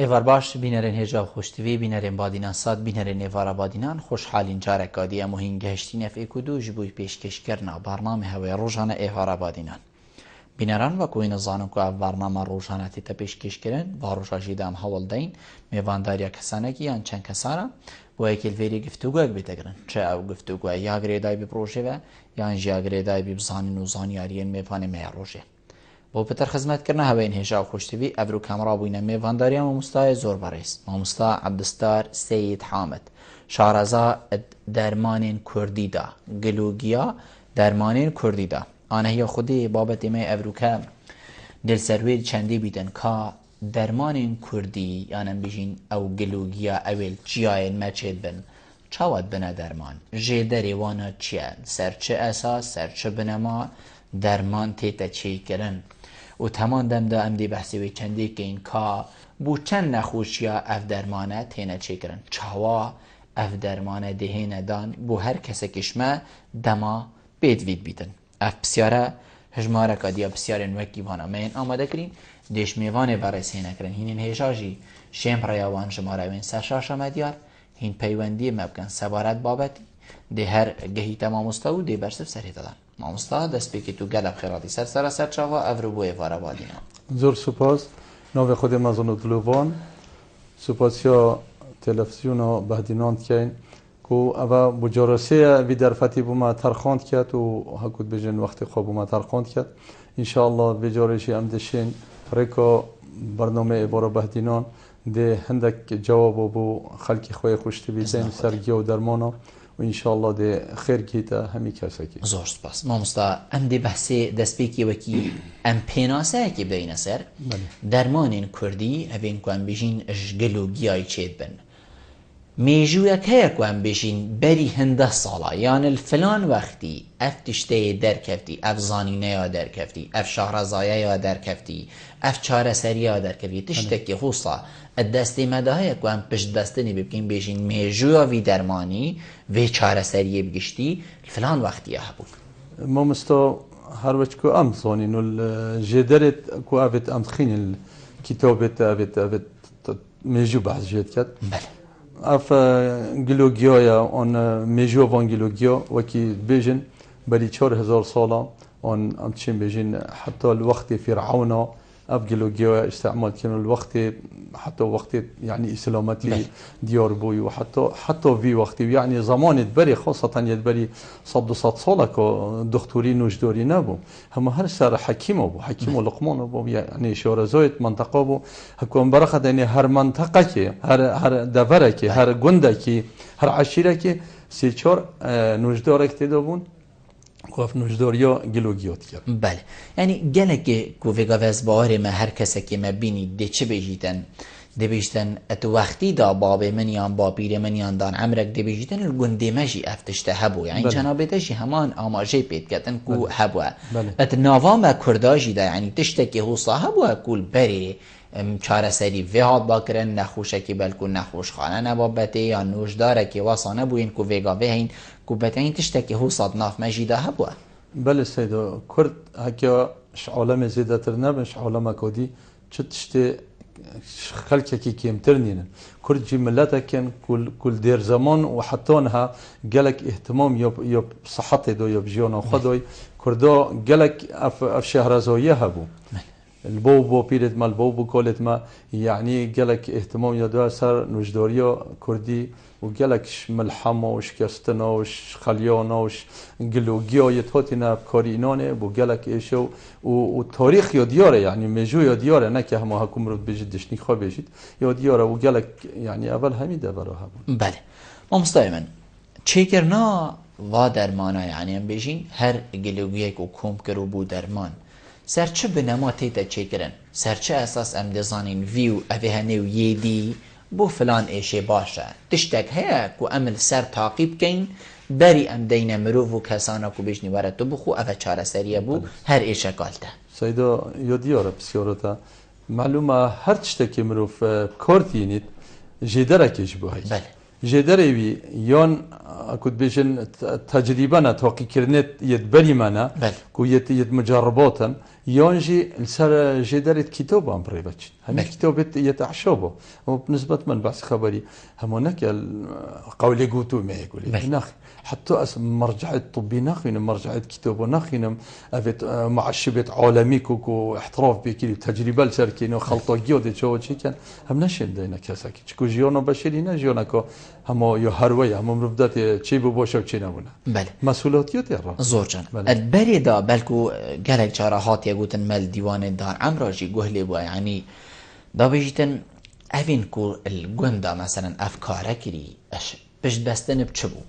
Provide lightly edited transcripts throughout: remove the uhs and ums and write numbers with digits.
ایوار باش بینرین هجاب خوشتوی بینرین بادینان ساد بینرین ایوارا بادینان خوشحالین جارک کادی اموهین گهشتین اف ایکودو جبوی پیشکش کرنا برنامه هوای روزانه ایوارا بادینان بینران و کوین زانو که برنامه روزانه تا پیشکش کرن و روزاشی دام حوال دین میوانداریا کسانه کی آن چند کسارا و یکیل ویری گفتگو بیتگرن چه او گفتگو یا گریدای بی پروژه و یا انجا گریدای بی بزانین و زانیارین میوانه میروجه بۆ پتر خزمەتکردن هەوەین هێژا و خۆشتوی ئەڤر و کامرا بووینە میێڤانداریان مامۆستای زۆر بەڕێز مامۆستا عەبدستار سەید حامد شارەزا دەرمانên کوردیدا گلوگیا دەرمانên کوردیدا ئانەهیە خودی بابەتی مێ ئەڤروکە دلسەروێ چەندی بیدن کا دەرمانên کوردی یانم بژین ئەو گلوگیا ئەوێل چیایên مەچێت بن چاوات بنە دەرمان ژێدەرێ وانە چیە سەرچە ئەساس سەرچە بنەما دەرمان تێتە چێکردن و تەمان دەمدا ئەم دێ بەحسیوەی چەندێکین کا بوو چەند نەخۆشیە ئەف دەرمانە تێنە چێکردن چاوا ئەف دەرمانە دێهێنەدان بۆ هەر کەسێکیشمە دەما پێدوید بیتن ئەف پرسیارە هژمارەکە دیە پرسیارên وەکی وانەمەیان ئامادەکرین دێش میێوانێ بەڕێزهێنەکردن هینên هێژاژی شێم ڕێیاوان ژمارەوێن سەر شاشەمە دیار هین پەیوەندی مە بکەن سەبارەت بابەتی دێ هەر گەهیتە مامۆستا و دێ بەرسف سەرێتەدان مامۆستا دەستپێکی تو گەلە بخێڕاتی سەر چاوە ئەڤر بۆ ئێوارە بادینە زۆر سوپاس ناوێ خودێ مەزن و دلۆڤان سوپاسیا تەلەڤیزیۆنا بەهدینان دکەین کو ئەوە بۆ جۆرەسەیە وی دەرفەتی بوومە تەرخاند کرد و هەکوت بێژن وەختی خۆ بوومە تەرخاند کرد ئینشاءالله وێ جۆرەشی ئەم دەشێن ڕێکۆ بەرنامە ئێوارە بەهدینان دێ هەندێک جوابۆ بۆ خەڵکی خۆی خوشتوی زەین سەرگیە و دەرمانە و ئینشاءالله دێ خێرگیتە هەمی کەسێکی زۆر سپاس مامۆستا ئەم دێ بەحسێ دەستپێکی وەکی ئەم پێناسەیەکی بدەینە سەر دەرمانên کوردی ئەڤێن کوان بژین ژگل و گیای چێت بن مێژوویەک هەیە کوان بژین بەری هەندە ساڵە یان الفلان وەختی ئەف تشتەیە دەرکەفتی ئەف زانینەیە دەرکەفتی ئەف شاڕەزایەیە دەرکەفتی ئەف چارەسەریە دەرکەفتی تشتێکی خوسا دەستی مەدا هەیە کوان پشت دەستنی ببکەین بێژین مێژوویەوی دەرمانی وێ چارەسەریە بگشتی الفلان وەختیە هەبوو مامۆستا هەروەچکو ئەم زانین و ژێدەرێت کو ئەوێت ئەم تخینن کتابێت ئەوێت مێژوو بەحس ژێت کرد ئەف گلۆگیایە ئۆن مێژووە وان گلۆگیا وەکی بێژن بەری 4000 ساڵە ئۆن ئەم چین بێژین حتا الوەختی فیرعەونا ئەف گلۆگیایە ئیستعمال کردن الوەختی حتى وقت يعني إسلامتي ديار بوي وحتى في وقت يعني زمان بري خاصة يدبري صد صالك دكتوري نوجدوري نبو هم هر سر حكيم أبو حكيم ولقمان أبو يعني شورزايت منطقة أبو هكون برخة يعني هر منطقة كي هر دفرة كي هر جندة كي هر عشيرة كي سيشور نوجدارك تدابون كوف نوجداريا گلوگیات کرد. بله یعنی گله که کوفیگا وزباره ما هر کسی که ما بینی ده چه بیجیتن ده بیجتن اتو وقتی دا باب منیان با پیر منیان دان عمرک ده بیجیتن الگنده مجی افتشته هبو یعنی جنابه تشی همان آماجه پید کتن کو هبو ات ناوام و کرداجی دا یعنی تشتکی هو صاحبو کول بری چاره سری وهاد باکرن نخوشکی بلکو نخوش خانه نبابته یا نوشداره که واسانه بوین کو ویگا وهین کو بتین تشتکی هو صاد ناف مجیده هبوه بله سیدا کرد هکیا عالم زیده تر نبش عالم کودی چه تشتی خلقه کی کمتر نینن کرد جی ملتکن کل دیر زمان و حتی انها گلک اهتمام یا صحت دو یا بجیان خدای کردا گلک اف شهرزایه هبو البو بيرت ما البو كولت ما يعني قالك اهتمام يا سر نوجدوريا كردي وقالك ملحمه وشكستنا وش خليانا وش قلوجيا يتهاتنا بكارينانه وقالك ايشو والتاريخ يا دياره يعني مجو يا دياره نكه ما هكم رد بجدش نخا بيجيت يا دياره وقالك يعني اول هميده براها بله مستعمن چیکرنا و درمانه يعني ام بيجين هر قلوجيك وكوم كرو بو درمان سرچه بنما تیتا چیکرن سرچه اساس ام دزانین ویو اوه هنو یدی بو فلان ایشه باشه تشتک هیا کو امل سر تعقیب کن بری ام دین مروف و کسانا کو بجنی ورد تو بخو اوه چاره سریه بو هر ایشه کالته سیدا یادیاره بسیارتا معلومه هر تشتکی مروف کارتینید جیدره کش بو هی بله جدره وی یان اكود بيجن تجربه تحقیق کردنت يد بري منا كو يد مجرباتا يونجي السر جدارة كتاب عم بريبتش هم كتاب يتعشابه وبنسبة من بحث خبري هم هناك قولي قوتو ما يقول ناخ حتى مرجعة طبي ناخين مرجعة كتابه ناخين أفت معشبة عالمي كوكو احتراف بكيل تجربة لسركين وخلطة جودة شو شيء كان هم نشين دينا كساكي شكو جيونا بشرينا جيونا كو هم يهروي هم مرفدات شيء ببوشة وشينا ونا بله مسؤوليات يترى زورجان البريدا بالكو جالك جراحات يقولن مال ديوان الدار عمراجي قهلي بوا يعني دا بيجيتن أفين كو الجندا مثلا أفكاره كري أش بش بستن بتشبو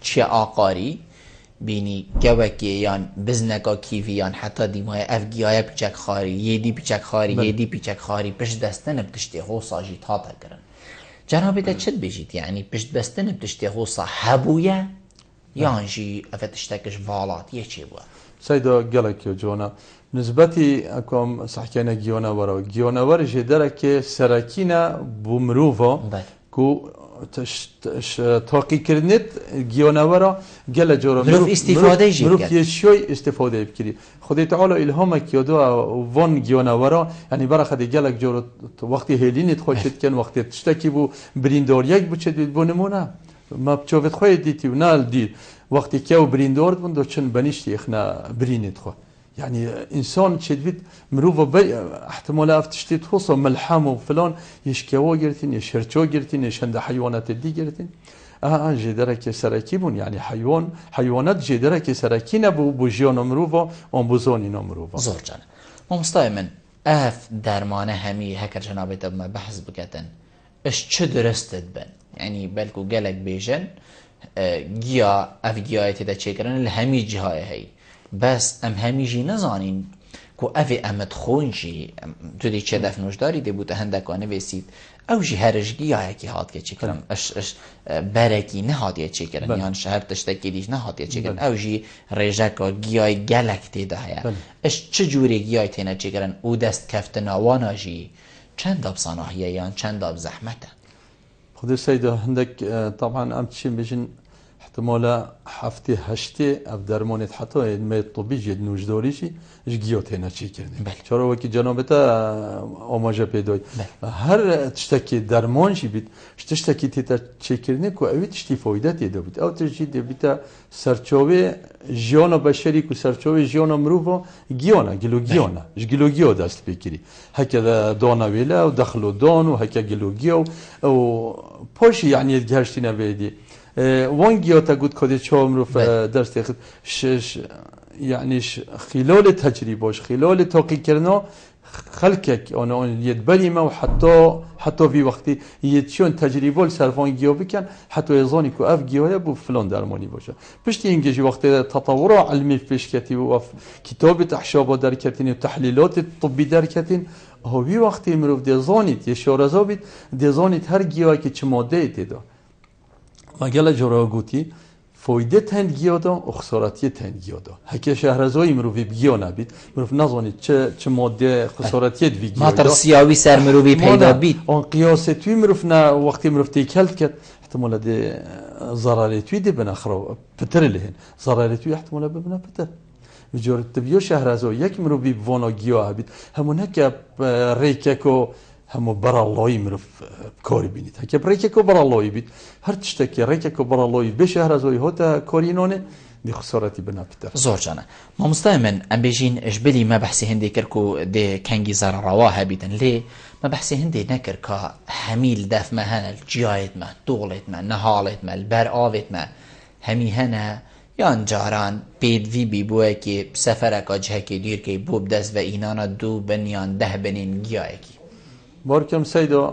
چه آقاری بینی گوکی یان بزنکا کیوی یان حتی دیمای افگیای پیچک خاری یدی پیچک خاری یدی پیچک خاری پشت بستن بتشتی خوصا جیت ها تکرن جنابی دا چد بجید یعنی پشت بستن بتشتی خوصا هبویه یان جی افتشتکش والات یه چی بوا سيدا جالك جونا نسبتي أكم صحكينا جيونا ورا جيونا ورا جدارة كي سراكينا بمروفا كو تحقیق کردنت گیانوارا گله جورا مروف استفاده جید مروف یشوی استفاده بکری خدای تعالی الهام کیادو وان گیانوارا یعنی برای خدای گله جورا وقتی هلینت خوشت کن وقتی تشتکی بو بریندار یک بچه بو نمونه ما بچوفت خوی دیتی و نال دید وقتی که و بریندار بندو چن بنیشتی اخنا برینت خو يعني انسان شديد مروفه احتمال افتشتي توصل ملحم وفلان يشكوا جرتين يشرچو جرتين يشند حيوانات دي جرتين جدره که سرکیبون يعني حيوانات جدره که سرکینه بو جیان مروفه و بوزانی مروفه زور جان مستایمن اف درمانه همي هكر جنابه ما بحث بكتن اش چه درستت بن يعني بالكو جلك بيجن گیا اف گیایت دا چیکرن الهمی جهای هی بس ام همیجی نزانین کو اوی امت خونجی تو دی چه دفنوش داری دی بوده هندکانه ویسید او جی هرشگی ها یکی هات که چی کرن اش برکی نه هات یه چی کرن یان شهر تشتکی دیش نه هات یه چی کرن او جی ریجکا گیای گلک تیده هیا اش چه جوری گیای تینه چی کرن او دست کفت نوانا جی چند داب صناحیه یان چند داب زحمته خود سیده هندک طبعا ام تشین بجن احتمالا هفته هشته اف درمانت حتی علم طبی جد نوجداریشی اش گیات هنه چی کردیم چرا وکی جنابتا آماجه پیدای هر تشتکی درمانشی بید تشتکی تیتا چی کردنه که اوی تشتی فایده تیدا بید او تشتی بیتا سرچاوه جیانا بشری که سرچاوه جیانا مروفا گیانا گلو گیانا گلو گیا دست بکری هکا دانا ویله و دخلو دان و هکا گلو گیا و پاشی یعنی گهشتی نویدی وانجيوتا قد كده شو مروف درس ياخذ يعني خلال تجربة خلال تحقيق كرنا خلقك أنا يتبني ما وحتى في وقت يتشون تجربة لسرفان جيو بكن حتى يظني كو أف جيو يبو فلان درماني باشه بشتي إنجي وقت تطور علمي فيش كتي وف كتابة أحشاب در كتين وتحليلات الطبي در كتين هو في وقت مروف ديزانيت يشارزابيت ديزانيت هر جيو كي چماده تدا مجال جراغوتی فایده تنگیادا و خسارتی تنگیادا هکی شهرزایی مروی بگیا نبید مروف نزانید چه ماده خسارتی دویگیادا ماتر سیاوی سر مروی پیدا بید آن قیاستوی مروف نه وقتی مروف تیکلت کرد احتمال ده ضرارتوی ده بنخرا پتر لهن ضرارتوی احتمال ببنه پتر بجورت تبیو شهرزایی یک مروی بوانا گیا هبید همون هکه ریککو همو برا اللهی مروف کاری بینید هکه ریککو برا اللهی بید هر تشتكي ريكك برالوي بشهر زوي هوتا كورينوني دي خسارتي بنا بتر زور جانا ما مستعمن ام بيجين اجبلي ما بحثي هندي كركو دي كانجي زار رواها بيتن ليه ما بحثي هندي نكر كا حميل داف ما هنا الجايت ما طولت ما نهالت ما البر آوت ما همي هنا يان جاران بيد في بيبوكي بسفرك اجهكي ديركي بوب دس و اينانا دو بنيان ده بنين جايكي باركم سيدو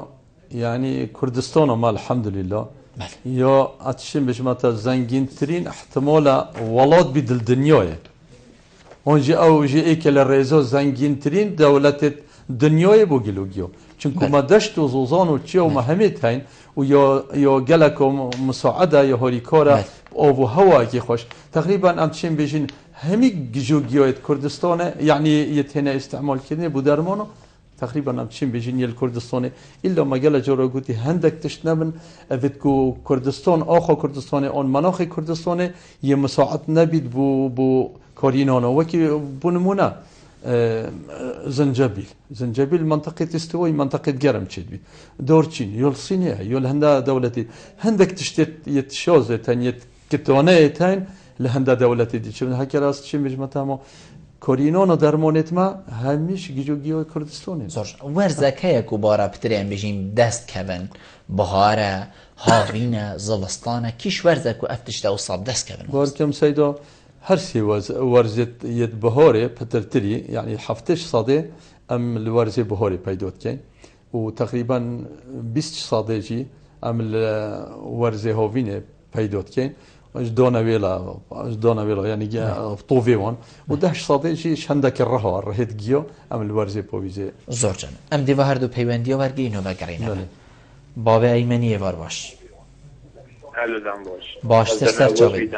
يعني كردستان ما الحمد لله یا اتشین بشمت زنگین ترین احتمال ولاد بید الدنیای اونجا اوجی ایکل رئیسا زنگین ترین دولت دنیای بوگلوگیو چون ما دشت و زوزان و چی و مهمیت هین و یا گلک و مساعده یا هاریکاره آب و هوا که خوش تقریبا اتشین بشین همی گجوگیایت کردستانه یعنی یتهنه استعمال کردنه بودرمانو تقريبا هم تشين بيجين الكردستاني الا مجال جوراغوتي هندك تشنبن افيتكو كردستان اخو كردستاني اون مناخ كردستاني يمساعد نبيد بو كارينانا وكي بو نمونه زنجبيل منطقة استوي منطقة قرم تشدبي دورتشين يول صينية يول هندا دولتي هندك تشتت يتشوزة تاني كتونة تان لهندا دولتي دي شو هكذا راست شيء مش متامو كورينون درمونت ما هميش جيو كردستاني زور ورزك هيك وبارا بترين بيجين دست كفن بهارة هاوينة زلستانة كيش ورزك وأفتش ده وصاب دست كفن باركم سيدا هرسي ورزت يد بهاري بترتري يعني حفتش صادي ام الورزي بهاري بيدوت كين وتقريبا 20 صاديجي ام الورزي هاوينة بيدوت كين جدونا ويلا يعني طوفي وان ودهش صديقي شندك الرهوة رهيت جيو ام الورزي بويزي زور جان ام دي هر دو پیوندی و ورگینو بگرینه باب ایمنی وار باش الو دام باش سر چاوی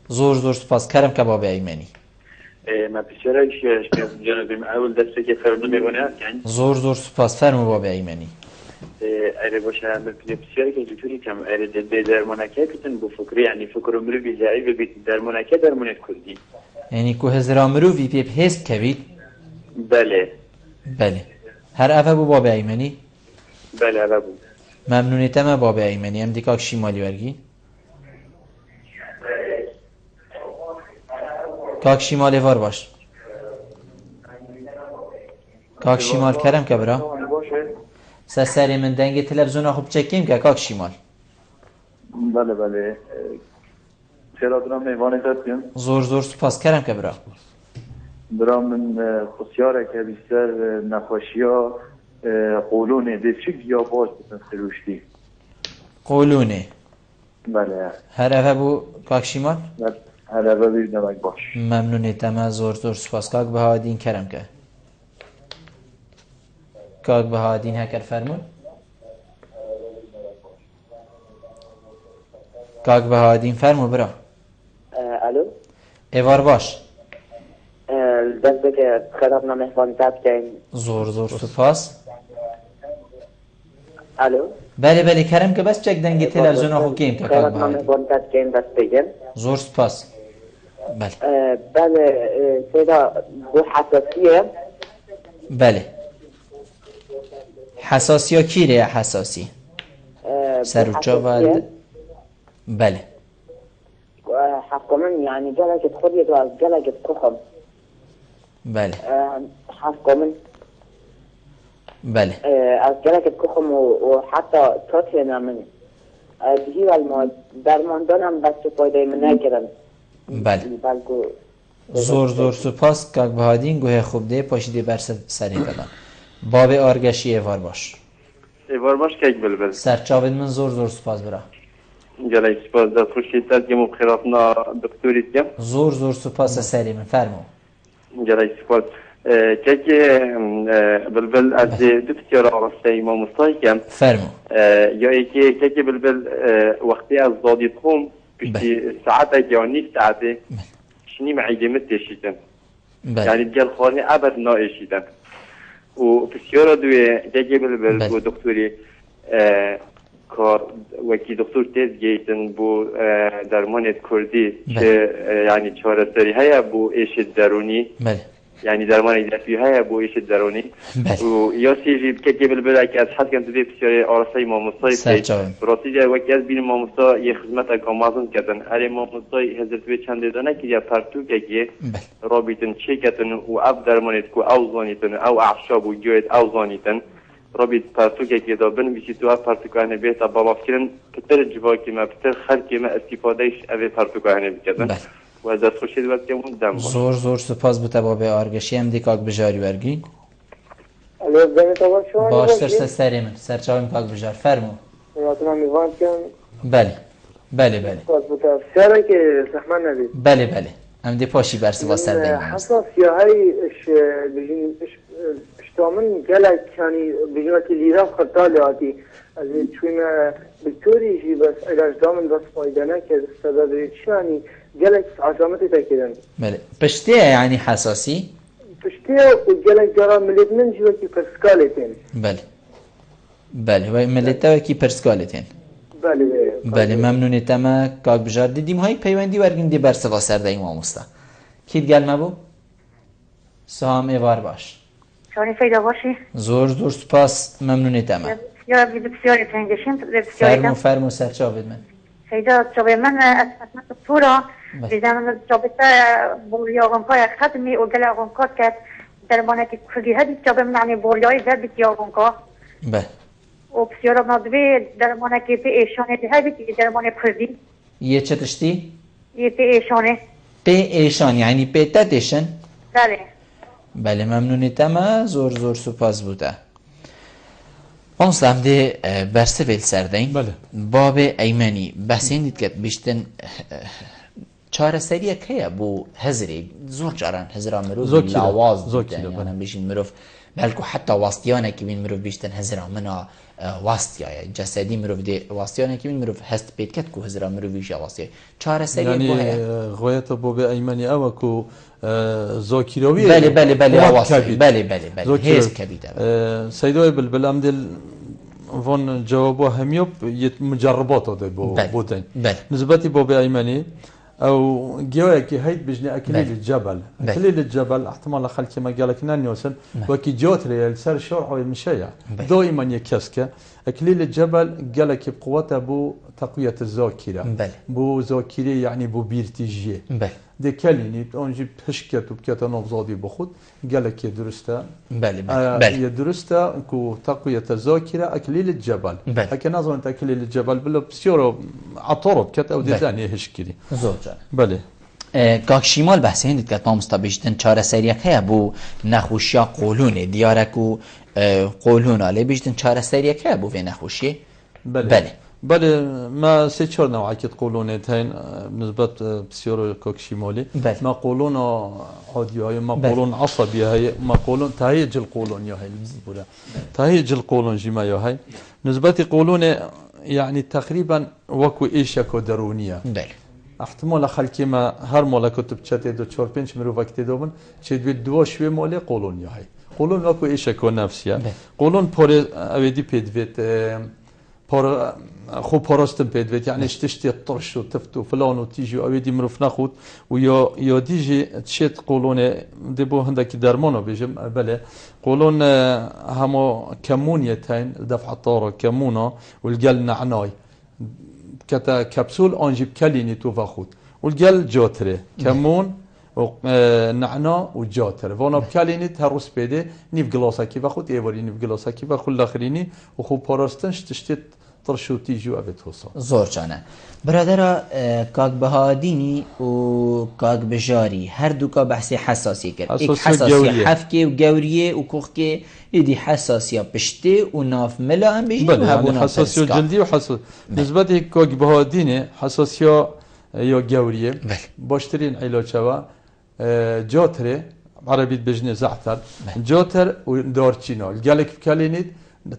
زور سپاس کرم که باب ایمنی ما بسیارش جنابیم اول دسته که فرمون میگونه یعنی زور سپاس فرمو باب ایمنی اره باشه هم بسیاری که جوری کم اره ده درمانکه بیتن بو فکری یعنی فکر عمرو بیزایی و بیت درمانکه درمانت کردی یعنی که هزرامرو وی پیپ هست کوید بله هر اوه بو باب ایمنی بله اوه بو ممنونیتم باب ایمنی هم دیکاک شیمالی ورگی کاک شیمالی وار باش کاک شیمال کرم که برا سری من دنگ تلویزیون خوب چکیم که کاک شیمال بله چرا درام میوانه دستیم زور سپاس کرم که برا درام من خسیاره که بیشتر نخوشی ها قولونه دیفشک یا باش بسن سروشتی قولونه بله هر اوه بو کاک شیمال هر اوه بیر نمک باش ممنونیتم زور سپاس کاک بهادین کرم که کاک بهادین هکر فرمون کاک بهادین فرمو برا الو ایوار باش دسته که خراب نمهوان تب کن زور سپاس الو بله کرم که بس چک دنگی تلویزیون خو کیم که کاک خراب بهادین نمهوان تب کن دست بگم زور سپاس بله سیدا بو حساسیه بله حساسی ها کیره حساسی سروچا و بله حقمن يعني جلجة خريط وجلجة كخم بله حقمن بله از جلجة كخم وحتى توتينا من بجيب المواد درماندانم بس فایده من نکردن بله زور سپاس کاک بهادین گوه خوب ده پاشیده بر سری کدن باب آرگشی ایوار باش که یک بلبل سرچاوید من زور سپاس برا جلای سپاس دست خوشی سر که مبخیراتنا دکتوریت کم زور سپاس سری من فرمو جلای سپاس که بلبل از دو بسیار آرسته ما مستایی کم فرمو یا ایکی که بلبل وقتی از زادی تخوم کشتی ساعته یا نیست ساعته شنی معیده متشیدن یعنی دیگر خوانی عبد نایشیدن و بسیار دوی که بلبل و دکتوری کار وکی دکتر تیز گیتن بو درمانت کردی که یعنی چهار سری هیا بو ایش درونی یعنی درمان ایدفی هیا بو ایش درونی و یا سیجی که بلبل که از حد کن توی بسیار آرسای ماموستای راتی جای وکی از بین ماموستا یه خدمت اکامازن کردن هر ماموستای حضرت به چند دانه که یا پرتو که رابطن چه کتن و اف درمانت کو او زانیتن او اعشاب و جوید او زانیتن رابط پرتو که دابن بیشی تو پرتو کنه بیت بالا فکرن پتر جواکی ما پتر خلقی ما استفادهش اوی پرتو کنه بیکردن و دست خوشید وقت که اون دم زور سپاس بوده بابه آرگشی هم دیکاک بجاری ورگی باش سری من سرچاویم کاک بجار فرمو یادم میوان کن بله باز بوده سره که زحمت ندید بله هم دی پاشی برسی واسه دنگیم حساسیه های اشتامن گلک یعنی بجنوکی لیرام خطالی آتی از چویم بکتوریشی بس علاج دامن بس فایده که سبب چی یعنی گلک عظامتی تکیدن بله پشتیه یعنی حساسی؟ پشتیه و گلک جارا ملیت من جوکی پرسکالتین بله و ملیت وکی پرسکالتین بله ممنونیتم کاک بجار دیدیم های پیوندی ورگین دی برسه واسر دایم آموستا کید گل مبو؟ سام ایوار باش شانی فایده باشی زور سپاس ممنونیتم یا بسیاری تنگشیم بسیاری فرمو سرچا بید من فایده چابه من اسمت دکتورا بیدم چابه بوری آغنکای خدمی و گل آغنکا که درمانه که کردی هدی چابه من عنی بوریای زد بیتی آغنکا بله و بسیارا مدوی درمانه که پی ایشانه دی هدی درمانه کردی یه چه تشتی؟ یه پی ایشانه پی ایشان یعنی پی تدشن؟ بله ممنونیتم زور سپاس بوده اونسلام دی برسه ویل سردین بله باب ایمنی بحثین دید که بیشتن چاره سریه که بو هزری زور جاران هزرا مروف لاواز بودن یعنی بیشین مروف بلکو حتی واستیانه که بین مروف بیشتن هزرا منا واستیای جسدی مروف دی واستیانه که بین مروف هست پیت کت کو هزرا مروف ویشا واستیای چاره سریه بو هیا یعنی غایت باب ایمنی او کو زاکیروی بله هیز کبیده سیدای بلبل امدل وان جوابه همیوب یت مجربات ده بودن نسبتی باب ایمنی او جوايا كي هيد بجني اكليل الجبل اكليل الجبل احتمال خلك ما قالك نانيوسن وكي جوتري السر شرع ومشيع دائما يكسكه اكليل الجبل قالك بقوته بو تقويه الذاكره بو ذاكره يعني بو بيرتيجيه دي كليني اونجي بشكت وبكت نوفزادي بخود قالك درسته بله درسته كو تقويه الذاكره اكليل الجبل هكا نظن اكليل الجبل بلا بسيورو عطرب كت او دزاني هشكري زوجة بله کاک شیمال بحثین دید که تامستا بیشتن چاره سریه که بو نخوشیا قولونه دیارکو قولونه لی بیشتن چاره سریه که بو وی نخوشی بله ما سه چهار نوعی که قولونه تاین نسبت بسیار کاک شیمالی ما قولون عادی های ما قولون عصبی های ما قولون تهیج القولون یا های بوده تهیج القولون جیما یا های نسبت قولونه يعني تقريبا وكو ايشكو درونيه احتمال خلكي ما هر مالا كتب چته دو 4 5 مرو وقت دوبن چه دو شوي مال قولون يا هي قولون وكو ايشكو نفسيه قولون پر اودي بيدويت پر خو پرستم بيدويت يعني اشتشتي الطرش وتفتو فلان وتيجي اودي مروف ناخذ ويا يا ديجي تشيت قولون دبو هندك درمانو بيجم بله قولون همو كمونيتين دفع الطاره كمونه والقل نعناي كتا كبسول انجيب كليني تو فاخد والقل جوتري كمون نعناع وجوتر وانا بكليني تروس بده نيف جلاسكي فاخد ايوري نيف جلاسكي فاخد الاخريني وخو باراستنش تشتت ترشوتي جو ابي توصل زور جانا برادرا كاك بهاديني و كاك بجاري هر دوكا بحثي حساسية كر ايك حساسية حفكي وقورية وكوخكي يدي حساسية بشتي وناف ملا هم بيجي يعني حساسية جلدية وحساسية نسبة كاك بهاديني حساسية يا قورية باشترين علاجها جوتري عربي بجني زعتر جوتر ودارچينا الجالك بكالينيد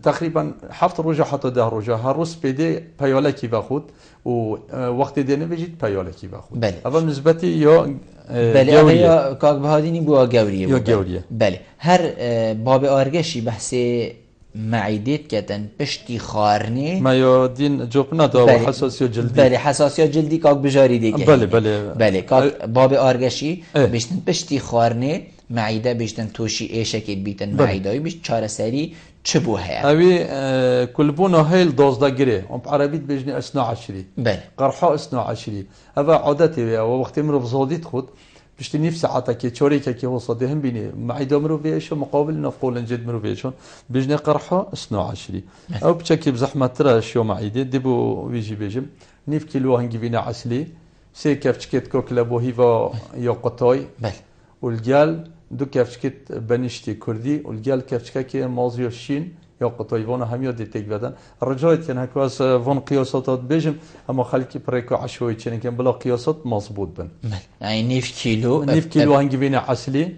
تقريبا 7 روجا حتى 10 روجا هروس بيدي بايولكي باخد ووقت دينه بيجيت بايولكي باخد اول نسبتي يا بله يا كاك بهاديني بو قوريه يا قوريه بله هر باب ارگشي بحث معيدت كتن بشتي خارني ما يدين جوبنا دو حساسيه جلدي بله حساسيه جلدي كاك بجاري دي بله كاك باب ارگشي بشتن بشتي خارني معیده بیشتن توشی ایشکید بیتن معیده‌ای بیشت چاره سری چه بو هیا؟ اوی کلبونا هیل 12 گره. ام عربیت بیشنی 12. بله. قرحه 12. هوا عادتی و وقتی مرو بزودیت خود بیشتر نیف ساعته که چوری که وصاده هم بینی معیده مرو بیشون مقابل نفقول جد مرو بیشون بیشنی قرحه 12. او بچکی بزحمت ترى شو معیده دبو ویجی بیشم نیف کیلو هنگی بینا عسلی سه کفچکت کوکلا بوهیوا یا قطای. بله. والجال دو كفشكت بنشتي كردي والجال كفشكاكي مازيو شين يا قطيفون هم يدي تيك بدن رجعت كان هكواس فون قياسات بيجم اما خلكي بريكو عشوائي كان كان بلا قياسات مظبوط بن يعني نيف كيلو هنجي بينا عسلي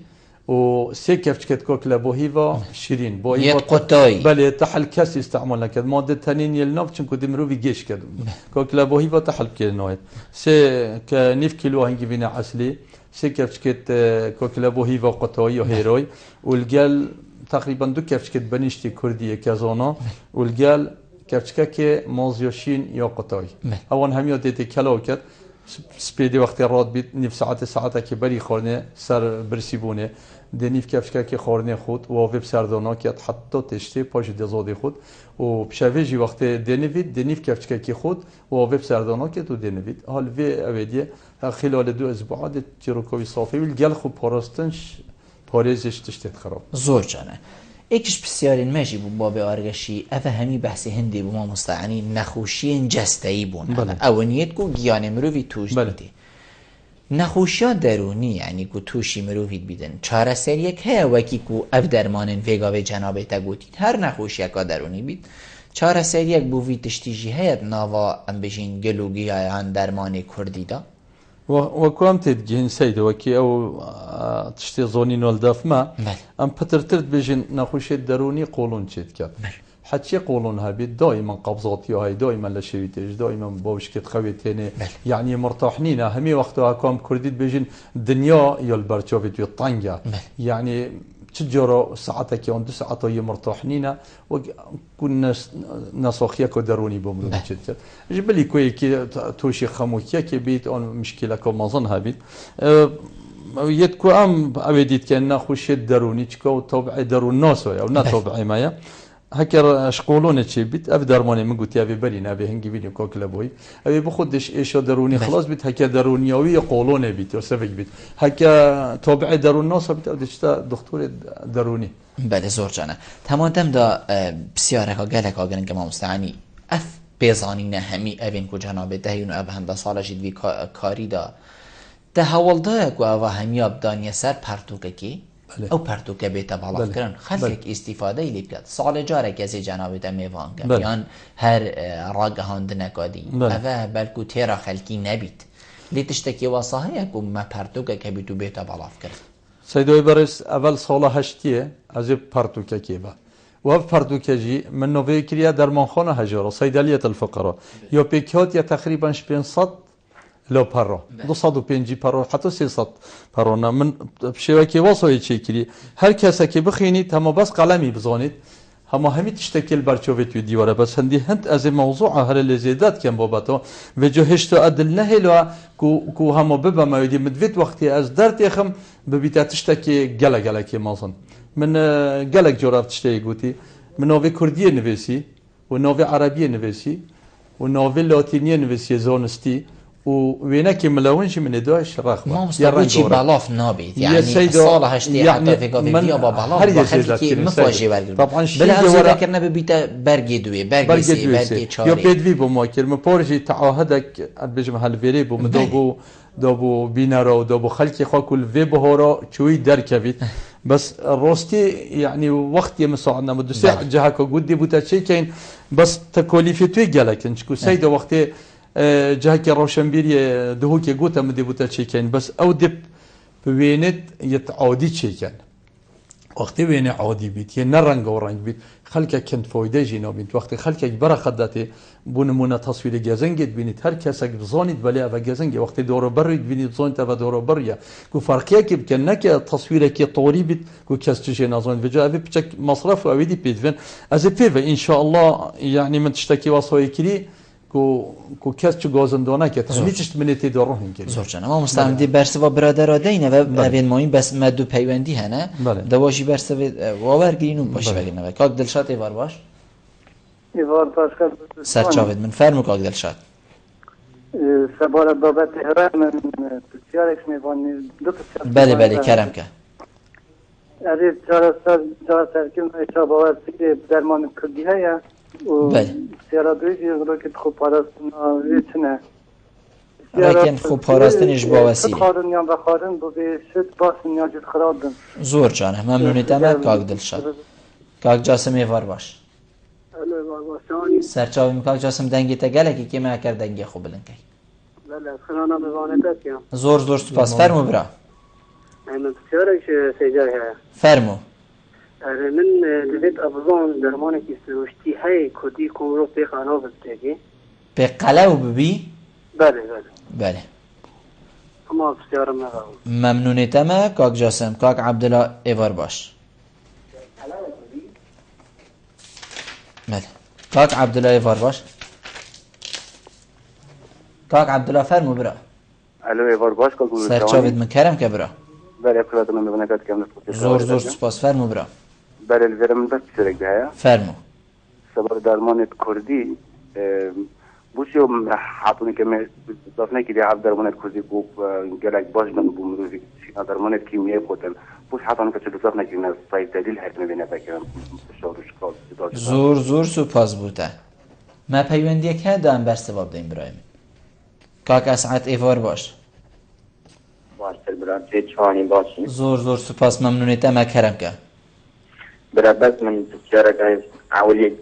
و سي كفشكت كوكلا بوهيفا شيرين بوهيفا قطاي بل تحل كاس يستعملنا كد ماده تانين يلناف چنكو دمرو في جيش كد كوكلا بوهيفا تحل كيلنويت سي كنيف كيلو هنجي بينا عسلي سه كفشكت كوكلا بوهيفا قطاي وهيروي والجال تقريبا دو كفشكت بنشتي كرديه كازانا والجال كفشكاكي مازيوشين يا قطاي اون هم يدتي كلاوكت سپیدی وقتی راد بید نیف ساعت که بری خورنه سر برسی بونه دنیف کفشکا که خورنه خود و ویب سردانا که حتی تشتی پاش دزادی خود و پشویجی وقتی دنیف کفشکا که خود و ویب سردانا که تو دنیفید حال وی اویدیه خلال 2 اسبوع تیروکوی صافی ویل گل خوب پاراستنش پارێزش تشتێت خراپ زۆر جانە ئێکش پرسیارین مەژی بوو بۆ بێوارگەشی ئەvە هەمی بەحسی هەندێ بوو مامۆستاانی نەخۆشیên جەستەیی بوون ئەوە نیەت و گیانی مرۆڤی توش دیتی نەخۆشیان دەرونی یعنی کو تووشی مرۆڤیت بیدن چارەسەریەک هەیە وەکی و ئەف دەرمانن vێگاوێ جەنابێتە گوتیت هەر نەخۆشیەکە دەرونی بیت چارەسەریەک بووی تشتیژی هەیە ناوا ئەم بژین گەلوگیایان دەرمانی کوردیدا وەکوام تێت گەین سەیدەوەکی ئەو تشتێ زۆنی نۆلدەفمە ئەم پترترت بێژین نەخۆشیێت دەرونی قۆڵون چێت کرد حچی قۆڵون هەبێت دائما قەبزاتی های دائما لە شەوی تێژ دائما باوشکێت خەوێت تێنێ یعنی مرتاحنینە هەمی وەختەوە کام کوردیت بێژین دنیا یا بەرچاوێت وێ تەنگە یعنی چ جۆرە ساعتێکی ئەوان 2 ساعتەیە مرتاحنینە وەک نەسۆخیەکە دەرونی بۆ مرۆڤ چێت کرد ژ بلی کۆیەکی تۆشی خەموکیەکێ بیت ئەوان مشکلەکە مەزن هەبیت یەت کو ئەم ئەوێ دیت کە نەخۆشیێت دەرونی چکە و تەوبعی دەرون ناسۆیە و نەتەوبعیمایە هەکەر شقۆڵۆنە چێ بیت ئەف دەرمانێ من گوتی ئەوێ بەری نابێ هەنگی بینیم کۆک لە بۆی ئەوێ بخۆدش ئێشە دەرونی خلاص بیت هەکە دەرونیاوی قۆڵۆنێ بیت و سەفێک بیت هەکە تۆبعی دەرون ناسە بیت ئەو دەچتە دکتۆری دەرونی بەێ زۆر جانە تەمادەمدا پرسیارەکە گەلێکا گرنگە مامۆستاانی ئەف پێزانینە هەمی ئەڤێن کو جەنابێت دەهین و ئەب هەندە ساڵەژیت وی کاریدا دە هەوڵدایەک و ئەوە هەمیە بدانیە سەر پەرتووکەکی ئەو پەرتووکە بێتە باڵاتکردن خەلێک ئیسیفادەی لێ بکات ساڵێ جارێک کەسێ جەنابێتە میێوانکە یان هەر ڕاگەهاندنەکادی ئەvە بەلکو تێرە خەلکی نەبیت لێ تشتێکی وەسا هەیە و مە پەرتووکەکە بیت و بێتە باڵافکرد سەیدۆی بەڕێز ئەڤەل ساڵە هەشتیە ئەزێ پەرتووکەکێ بە و پەرتووکەژی من نۆڤەیە کریە دەرمانخۆنە هەژۆرە سەیدەلیەت الفقرە یا پێکهاتە تقریبا 500 لو پەڕۆ 250 پەڕۆ حتا 300 پەڕۆنە من شێوەکی وەسەوەی چێکری هەر کەسێکی بخینیت هەمە بەس قەلەمی بزانیت هەموو هەمی تشتێکی بەرچۆوێت وی دیوارە بەس هەندی هەند ئەزێ مەوزوعە هەرە لێ زێدات کەم بۆبەتەوە وێجۆ هێشتا ئەدل نەهێلوە کو هەموو ببەمەوێدی مدوێت وەختی ئەس دەرتێخم ببیتە تشتێکی گەلەگەلێکی مەزن من گەلێک جۆرە تشتەیە گوتی من نۆڤێ کوردیە نوێسی و نۆڤێ عەرەبیە نوێسی و نۆڤێ لاتینیە نوێسیە زۆنستی و وێنەکی ملەونشی منێ دوای شڕاخ مامۆستا باڵاف نابێت یعنی ساڵە هەشتێ حتا ڤێگاڤێدیە بە باڵاف خەلکی مفاژێ وەرگرتن ببیتە بەرگێ دوێ بەرگێ چارێ یا پێدوی بۆ ماکرمە پۆرژی تەعاهەدێک ئەبێژم هەلڤێرێ بۆ مدۆ دابوو بینەرە و دابوو خەلکی خاکول vê bihora çûyî derkevît bes rostî yanî wextiyê misalna me dusê ciheka gudî bûte çêkeyn bes te kolîfê tuyê gelekin çikû sey de wextê cihekê rewşenbîriyê dihûkê gote me dê bûte çêkeyn bes ew dê bi wênêt yet adî çêken wextê wênê adî bît yê ne renga û reng bît xelkek hind foyde jî nabînt wextê xelkek bere xedatê بۆ نمونە تەسویری گەزەنگێت بینیت هەر کەسێک بزانیت بەلێ ئەvە گەزەنگی وەختی دۆڕەبەڕیت بینیت بزانیت ئەvە دۆڕەبەڕیە و فەرقیەکی بکەن نەکە تەسویرێکی تۆری بیت و کەس چشێ نازانیت بجا ئەvê بچەک مەصرف و ئەوێدی پێدوێن ئەزێ پێvە ئینشاءالله یعنی من تشتێکی واسۆیە کری کو کەس چ گۆزندۆ نەکێت هەمی تشت منێ تێدا ڕۆهین کرد زۆر چەنە مامۆستا دێ بەرسەوە برادەرە دەینەوە ئەبێن ماین بەس مەد و پەیوەندی هەنە دەواشی بەرسەوێت واوەرگرین و باشی بەگرنەوە کاک دڵشاد ئێوار باش سەرچاوێت من فەرموو کاک دڵشاد سەبارە بابەتی هەرە من پرسیارێک میوانی بەێ بەێ کەرەمکە ئەرێ چارەسەرکردن ئێستا باوەرسێ دەرمانی کوردی هەیە سیارە دوێژی ڕۆکت خۆپاراستناوێ چنە ڕێکێن خۆپاراستنیش باوەسیرە خارن یان بەخارن بۆ بێ شت باسن یاجت خراپبن زۆر جانە مەمنونێت ئەمە کاک دڵشاد کاک جاسم ئێوار باش سەرچاوی کاک جاسم دەنگێتە گەلێکی کێماکەر دەنگی خۆ بلنکەی زۆر زۆر سوپاس فەرموو برا فەرموو من دەبێت ئەبزۆن دەرمانێکی سروشتی هەیە کوردی کۆمرۆ پێخانەوە بستێکی پێقەلەو ببی بەێ ئەما پرسیارم نەغاوم مەمنونێت ئەمە کاک جاسم کاک عەبدوڵا ئێوار باش کاک عەبدوڵا ئێوار باش کاک عەبدوڵا فەرموو برا الو ایوار باش که سر چاوید من کرم که برا بله اقلاتنا مبنکات کم زور سپاس فرمو برا بله الورم بس بسرک ده فرمو سبب درمانت کردی بوسیو حاطونی که من ضافنه که دیاب درمانت کردی بو گلک باش من بو مروزی سینا درمانت کیمیایی خودن بوس حاطونی که چه ضافنه که نه سایت دلیل هست میبینه بکرم شورش کال زور سپاس بوده ما پیوندی که دام بر سبب دیم برایم کاک اسعد ایوار باش برام چه چانی باشی زور سپاس ممنونیت ما کرم که برابط من بسیار گایز اولی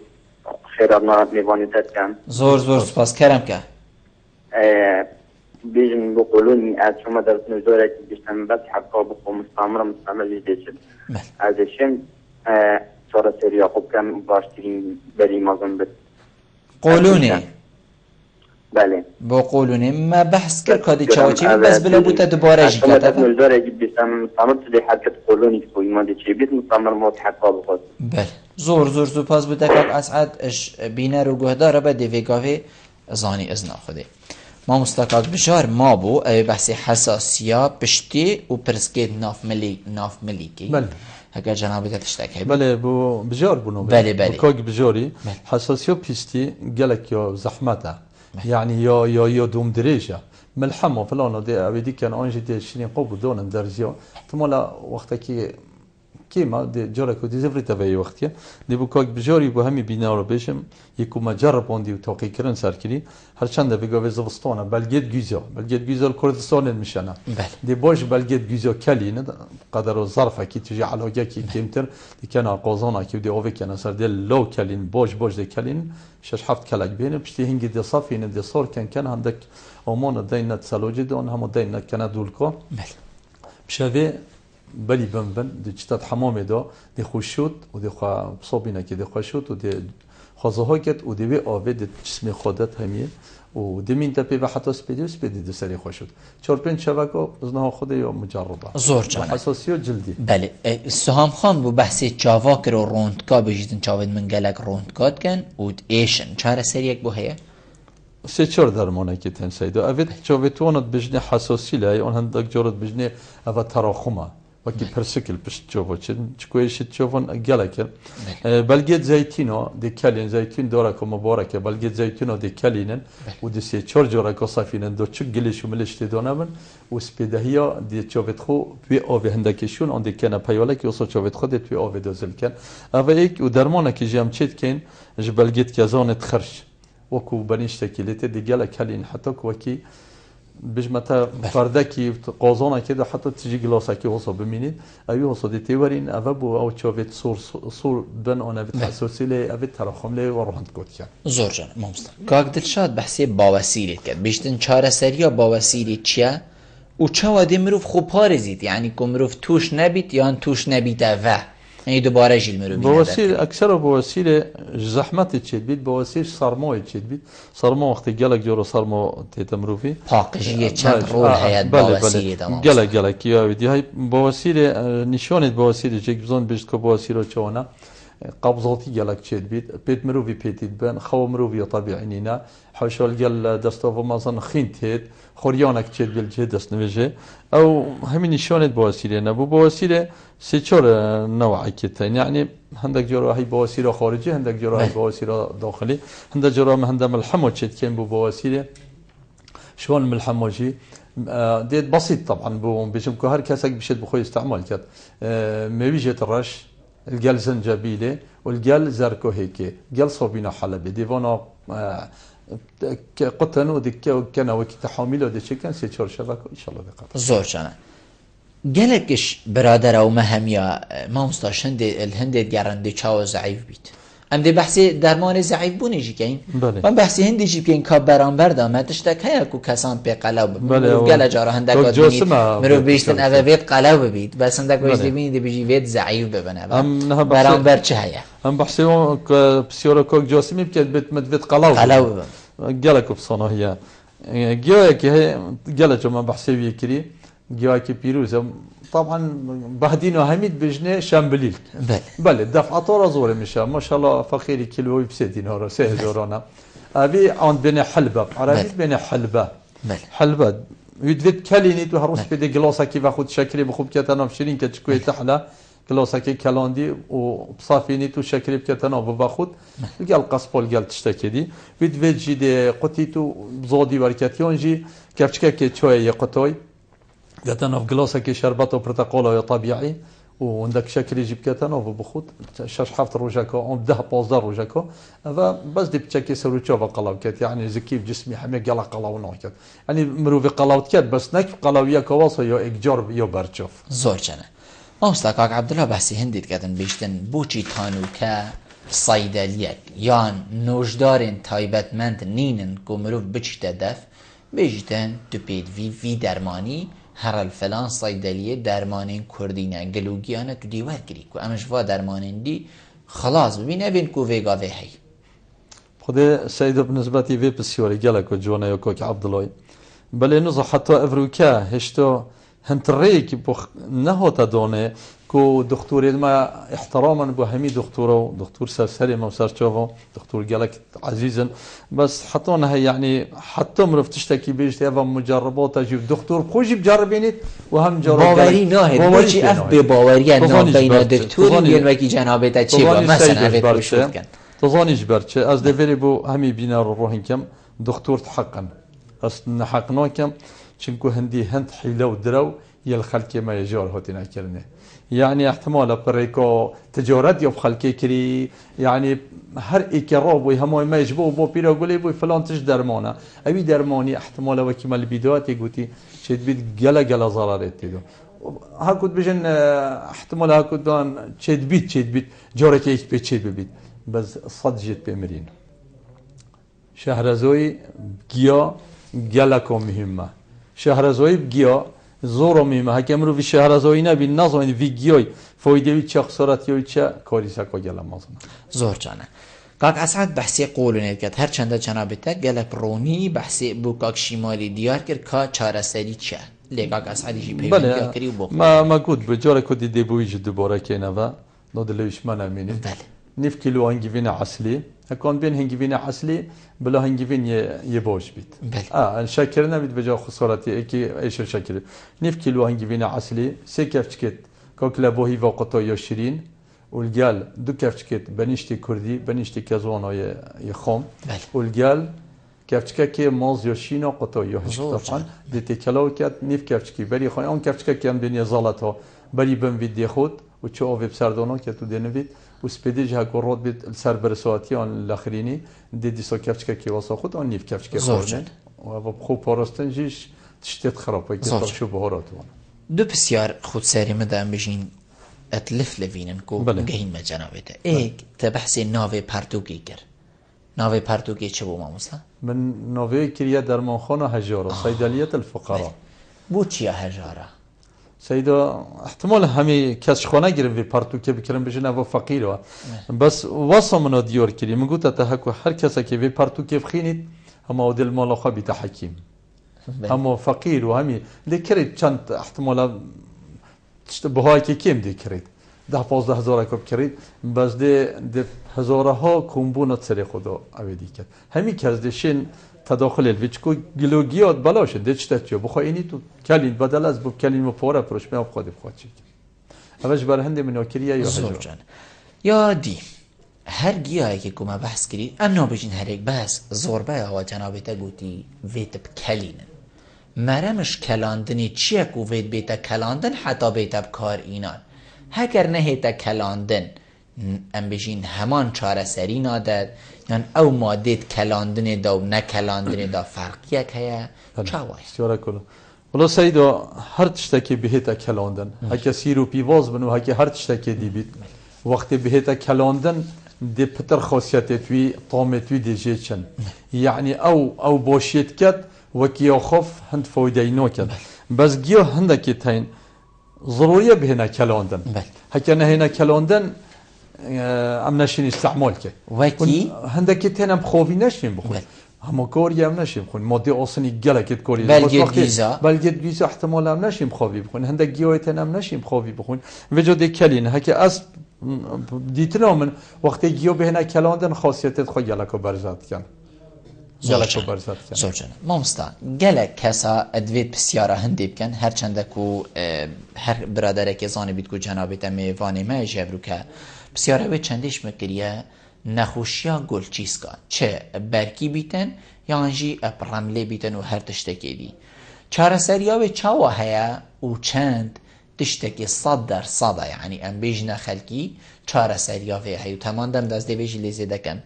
خیرات نارد میوانی تد کن زور سپاس کرم که بیجن بقولونی از شما در نزوره که بیشتن بس حقا بخو مستعمل جده شد ازشم چارا سری خوب کم باشترین بری مازن بد قولونی بله با قولونی ما بحث کرد کادی چاوچی بس بلا بوده دوباره جی شما در نزوره که بیشتن مستعمل تده حقیقت قولونی که کوئی ماده چی بیت مستعمل موت حقا بخود بله زور سپاس بوده کاک اسعد اش بینه رو گهداره به دیویگاوی زانی ازنا خوده ما مستقاق بشار ما بو بحث حساسیه پشتی و پرسکید ناف ملیکی بله اگر جنابی تشتاک بله بو بجار بونو بله كوك بجوري حساسية بيستي قالك يا زحمتها يعني يا دوم دريجة ملحمه فلانه دي ابدي كان انجي دي شنين قوب دون درجه ثم لا وقتك كيما دي جارك دي زفرت في وقتها دي بو كوك بجوري بو همي بينا رو بشم يكو ما جرب وندي وتوقي كرن سركري هر چند بيگاوي زوستانه بلگيت گيزا الكردستان المشانه دي باش بلگيت گيزا كلين قدر الظرف كي تجي على كي كيمتر دي كان قوزانا كي دي اوفي كان سر دي لو كلين باش دي كلين شش حفت كلك بين بشتي هنگي دي صافين دي صار كان عندك امون دينت سالوجي دون هم دينت كان دولكو بشافي بلي بن دي چتات حمامه دا دي خوشوت و دي خو صوبينه كي دي خوشوت و دي خازهاكت و دي اوه دي جسم خودت هميه و دي من تپی و حتی سپیدی دو سری خوشوت 4-5 شبکه ازنها خوده یا مجربه زور جانه حساسیت جلدی بله سهام خان بو بحثی چاواک رو روندکا بجیدن چاوید من گلک روندکات کن و ایشن چهار سری یک بو هیه سه چهار درمانه که تنسیدو اوید چاویتوانت بجنه حساسی لای اون هندک جورت بجنه اوه تراخمه وكي برسكل باش تشوفوا كويس تشوفون قالك بلقيت زيتينو دي كالين زيتين دوركم مباركه بلقيت زيتينو دي كالين ودي سي تشورجورا كوصافين دو تشقليش وملش تدونامن وسبيدهيا دي تشوفت خو بي اوفي هندكيشون عندي كان بايولك يوصل تشوفت خو دي بي اوفي دوزل كان افيك ودرمانه كي جام تشيت كاين بلقيت كازون تخرج وكو بنيشتكي لتي دي قالك كالين حتى وكي بجمتا فردکی قازانه که حتی تجی گلاسه که وصل ببینید ایو وصل دیتورین اوبو او چوبت صور بن اون ابت حساسیله ابت تراخمله و روند کد کرد زور جان ممست کاک دلشاد بحثی باوسیله کرد بیشتن چهار سریا باوسیله چیه و چه وادی مروف خوب پارزید یعنی که مروف توش نبید یا توش نبید و يعني دوباره جيل مروبين بواسير اكثر بواسير زحمه تشد بواسير صرمو تشد صرمو وقت قالك جورو صرمو تتمروفي باقجيه چند رول حياه بواسير تمام قالك يا ودي هاي بواسير نشانه بواسير جيك بزون بيشت كو بواسير چونا قبضاتي قالك تشد بيت مروفي بيتيد بن خو مروفي طبيعي نينا حوشال قال دستوف مازن خينتيد خوريانك تشد بالجهد دست نوجه او همين نشانه بواسير نبو بواسير سه چهار نوعی کتن یعنی هندک جراحی بواسیر خارجی هندک جراحی بواسیر داخلی هندک جراحی هندم ملحمه چت کن بو بواسیر شوان ملحمه ديت بسيط طبعا بو بيشم كهر كاسك بشد بخوي استعمال كات ميجي الرش الجل زنجبيله والجل زركو هيك جل صوبينا حلبي ديفانا قطن ودك كان وقت تحامل ودك كان سه چهار شبكه ان شاء الله دقت زور جانا گلکش برادر او مهمیا ما مستاشن الهند گرنده چاو ضعیف بید ام دی بحثی درمان ضعیف بونی جی کین من بحثی هندی جی کین کا برانبر دامتش تک هیا کو کسان په قلب گل جاره هندک بید مرو بیشتن اوویت قلب بید بس هندک وجدی بین دی بيجي وید ضعیف ببنه برانبر چه هیا ام بحثی بسیار کوک جاسمی بکد بت مدویت قلب گلک بصنه هي گیا که گلج من بحثی ویکری جاكي بيروزا طبعا بهدينو حميد بجنه شامبليل بله دفعه طور زور مشى ما شاء الله فقيري كيلو بسدين هورا سهزورانا ابي عند بين حلبه عربي بين حلبه حلبه ويدفت كليني تو هروس في دي جلاسكي باخد شكري بخوب كتنا بشرين كتشكوي تحلا جلاسكي كلاندي وبصافيني تو شكري بكتنا وباخد قال قصبول قال تشتكي دي ويدفت جي دي قطيتو بزودي بركاتيون جي كافشكا كي قطوي كتنا في جلاسكي شربته برتقاله طبيعي وعندك شكل يجيب كتنا وبخوت شاش حافظ روجاكو ام ده بوزدار روجاكو بس دي بتشكي سرو تشوفا قلاوكات يعني زكيف جسمي حمي قلا قلاو نوكات يعني مروفي قلاوكات بس نك قلاويه كواصو يو اكجور يو برچوف زور جنه مستقاق عبد الله بحثي هنديت كاتن بيشتن بوچي تانوكا صيدليك يان نوجدارن تايبتمنت نينن كومروف بچتا دف بيجتن تبيد في درماني هر الفلان صيدليه درمانين كردينا گلوگيانه تو ديوار گري كو امش وا درمانين دي خلاص ببين ابين كو فيغا في هي خده سيد بالنسبه في بسيوري قالك جونا يوكوك عبد الله بل نزو حتى افروكا هشتو هنتريك بخ نهو تدونه كو دكتور ما احتراما بهمي دكتور سرسري ما سرچوفو دكتور قالك عزيزا بس حطونا هي يعني حتى مرف تشتكي بيش تبع مجربات اجيب دكتور خوجي بجربينيت وهم جرب باوري ناهد بوشي اف بباوري نو بين دكتور يلوكي جنابته چي با مثلا اوت بشوف كان تظانيش برچه از دفری بو همي بينا روحين كم دكتور حقا اس نحقنا كم چنكو هندي هند حيلو درو يل خلق ما يجار هاتنا كرنه يعني احتمال بريكو تجارت يوب خلقي كري يعني هر اكراب وهم ما يجبو بو بيرا قولي بو فلان تش درمانه اوي درماني احتمال وكما البيدوات يقولي شد بيت جلا ضررت تدو هاكود بجن احتمال هاكود دان شد بيت جارك ايش بيت شد بيت بس صد جت بمرين شهرزوي جيا جلاكو مهمه شهرزوي بگیا زور مهمه حکم رو في شهرزوی نبی نظام في گیای فایده چه خسارتی و چه کاری سکا گلا مازن زور جانه قاق اسعد بحثی قولونه کرد هر چنده جنابته گلک رونی بحثی بو قاق شمالی دیار کرد که چاره سری چه لقاق اسعدی جی پیوندی کری و بخور ما گود بجاره کدی دیبویج دوباره که نوا نادلویش من امینی بله نف کیلو هنگیوین عسلی هکان بین هنگیوین عسلی بلا هنگیوین یه باش بید شکر نبید بجا خسارتی اکی ایشر شکر نف کیلو هنگیوین عسلی سه کفچکت کاکلا باهی واقعا یا شیرین والجال دو کفچکت بنیشتی کردی بنیشتی کزوانای خام والجال کفچکه که ماز یا شینا قطعی یا هشتفان دیتی کلاو کرد نف کفچکی بری خواهی اون کفچکه که هم دنیا زالت ها بری بم ویدی خود و چه آوی بسردانا که تو دنوید و سپیدی جه که بید سر برسواتی آن الاخرینی دیدی سا کفچکه که واسه خود آن نیف کفچکه خورنه و خوب پارستن جیش تشتیت خرابه که ترشو بهارات وان دو بسیار خود سری مدام بجین اتلف لفینن کو گهین مجنابته ایک تبحث ناوی پرتوگی کر ناوی پرتوگی چه بو ماموسلا؟ من ناوی کریه درمان خانه هجاره صیدلیت الفقراء بو چیه هجاره؟ سيدا احتمال همي كاش خانه گرم في پارتو که بكرم بجن او فقيره بس وصمنا ديور كري من قلت تهكو هر كسا که في پارتو که بخينيت اما ودل مالخه بتحكيم اما فقير وهمي لكريت چند احتمال بهاي که كيم دي كريت 10-15,000 كوب كريت بس دي هزارها كومبونات سري خدا اويدي كد همي كاز دشين تداخل الویچکو گلوگیات بلاشه دچت چه بخوای اینی تو کلین بدل از بو کلین مفاره پروش میام خودی خواچی اوش بر هند منوکریه یا هجر یا دی هر گیایی که کوما بحث کردید انا بجین هر یک بحث زوربه ها جنابته گوتی ویت بکلین مرمش کلاندنی چیه کو ویت بیت کلاندن حتی بیت بکار اینان هگر نهیت کلاندن ام بجین همان چاره سری نادد یعنی او مادید کلاندن دا و نکلاندن دا فرق یک هیا چاوای استیاره کلو ولی سیدا هر تشتکی بهیتا کلاندن هکه سیرو پیواز بنو هکه هر تشتکی دی بید وقتی بهیتا کلاندن دی پتر خاصیت توی طعم توی دی جه چن یعنی او باشید کد وکی آخف هند فایده نو کد بس گیا هندکی تاین ضروریه بهینا کلاندن هکه نهینا کلاندن ام نشین استعمال که وکی هندکی تنم خوابی نشین بخون اما کاری هم نشیم خون ماده آسانی گلکت کاری بلگت گیزا احتمال هم نشیم خوابی بخون هندک گیایتن هم نشیم خوابی بخون وجود کلین هکه از دیتنا من وقتی گیو بهنه کلاندن خاصیتت خواه گلکو برزد کن زۆر جان مامۆستا gelek kesa edvêt pisyara hindê bikin her çende ku her biraderekê zanibît ku cenabê te mêvanê me ji Evrûke pisyara wê çendêş me kiriye nexweşiya gulçîska çi berkî bîtin yan jî epremlê bîtin û her tiştekê dî çareseriya wê çawa heye û çend tiştekî 100% yani em bêjine xelkî çareseriya vê heye û teman dem dest dê jî lê zêdekin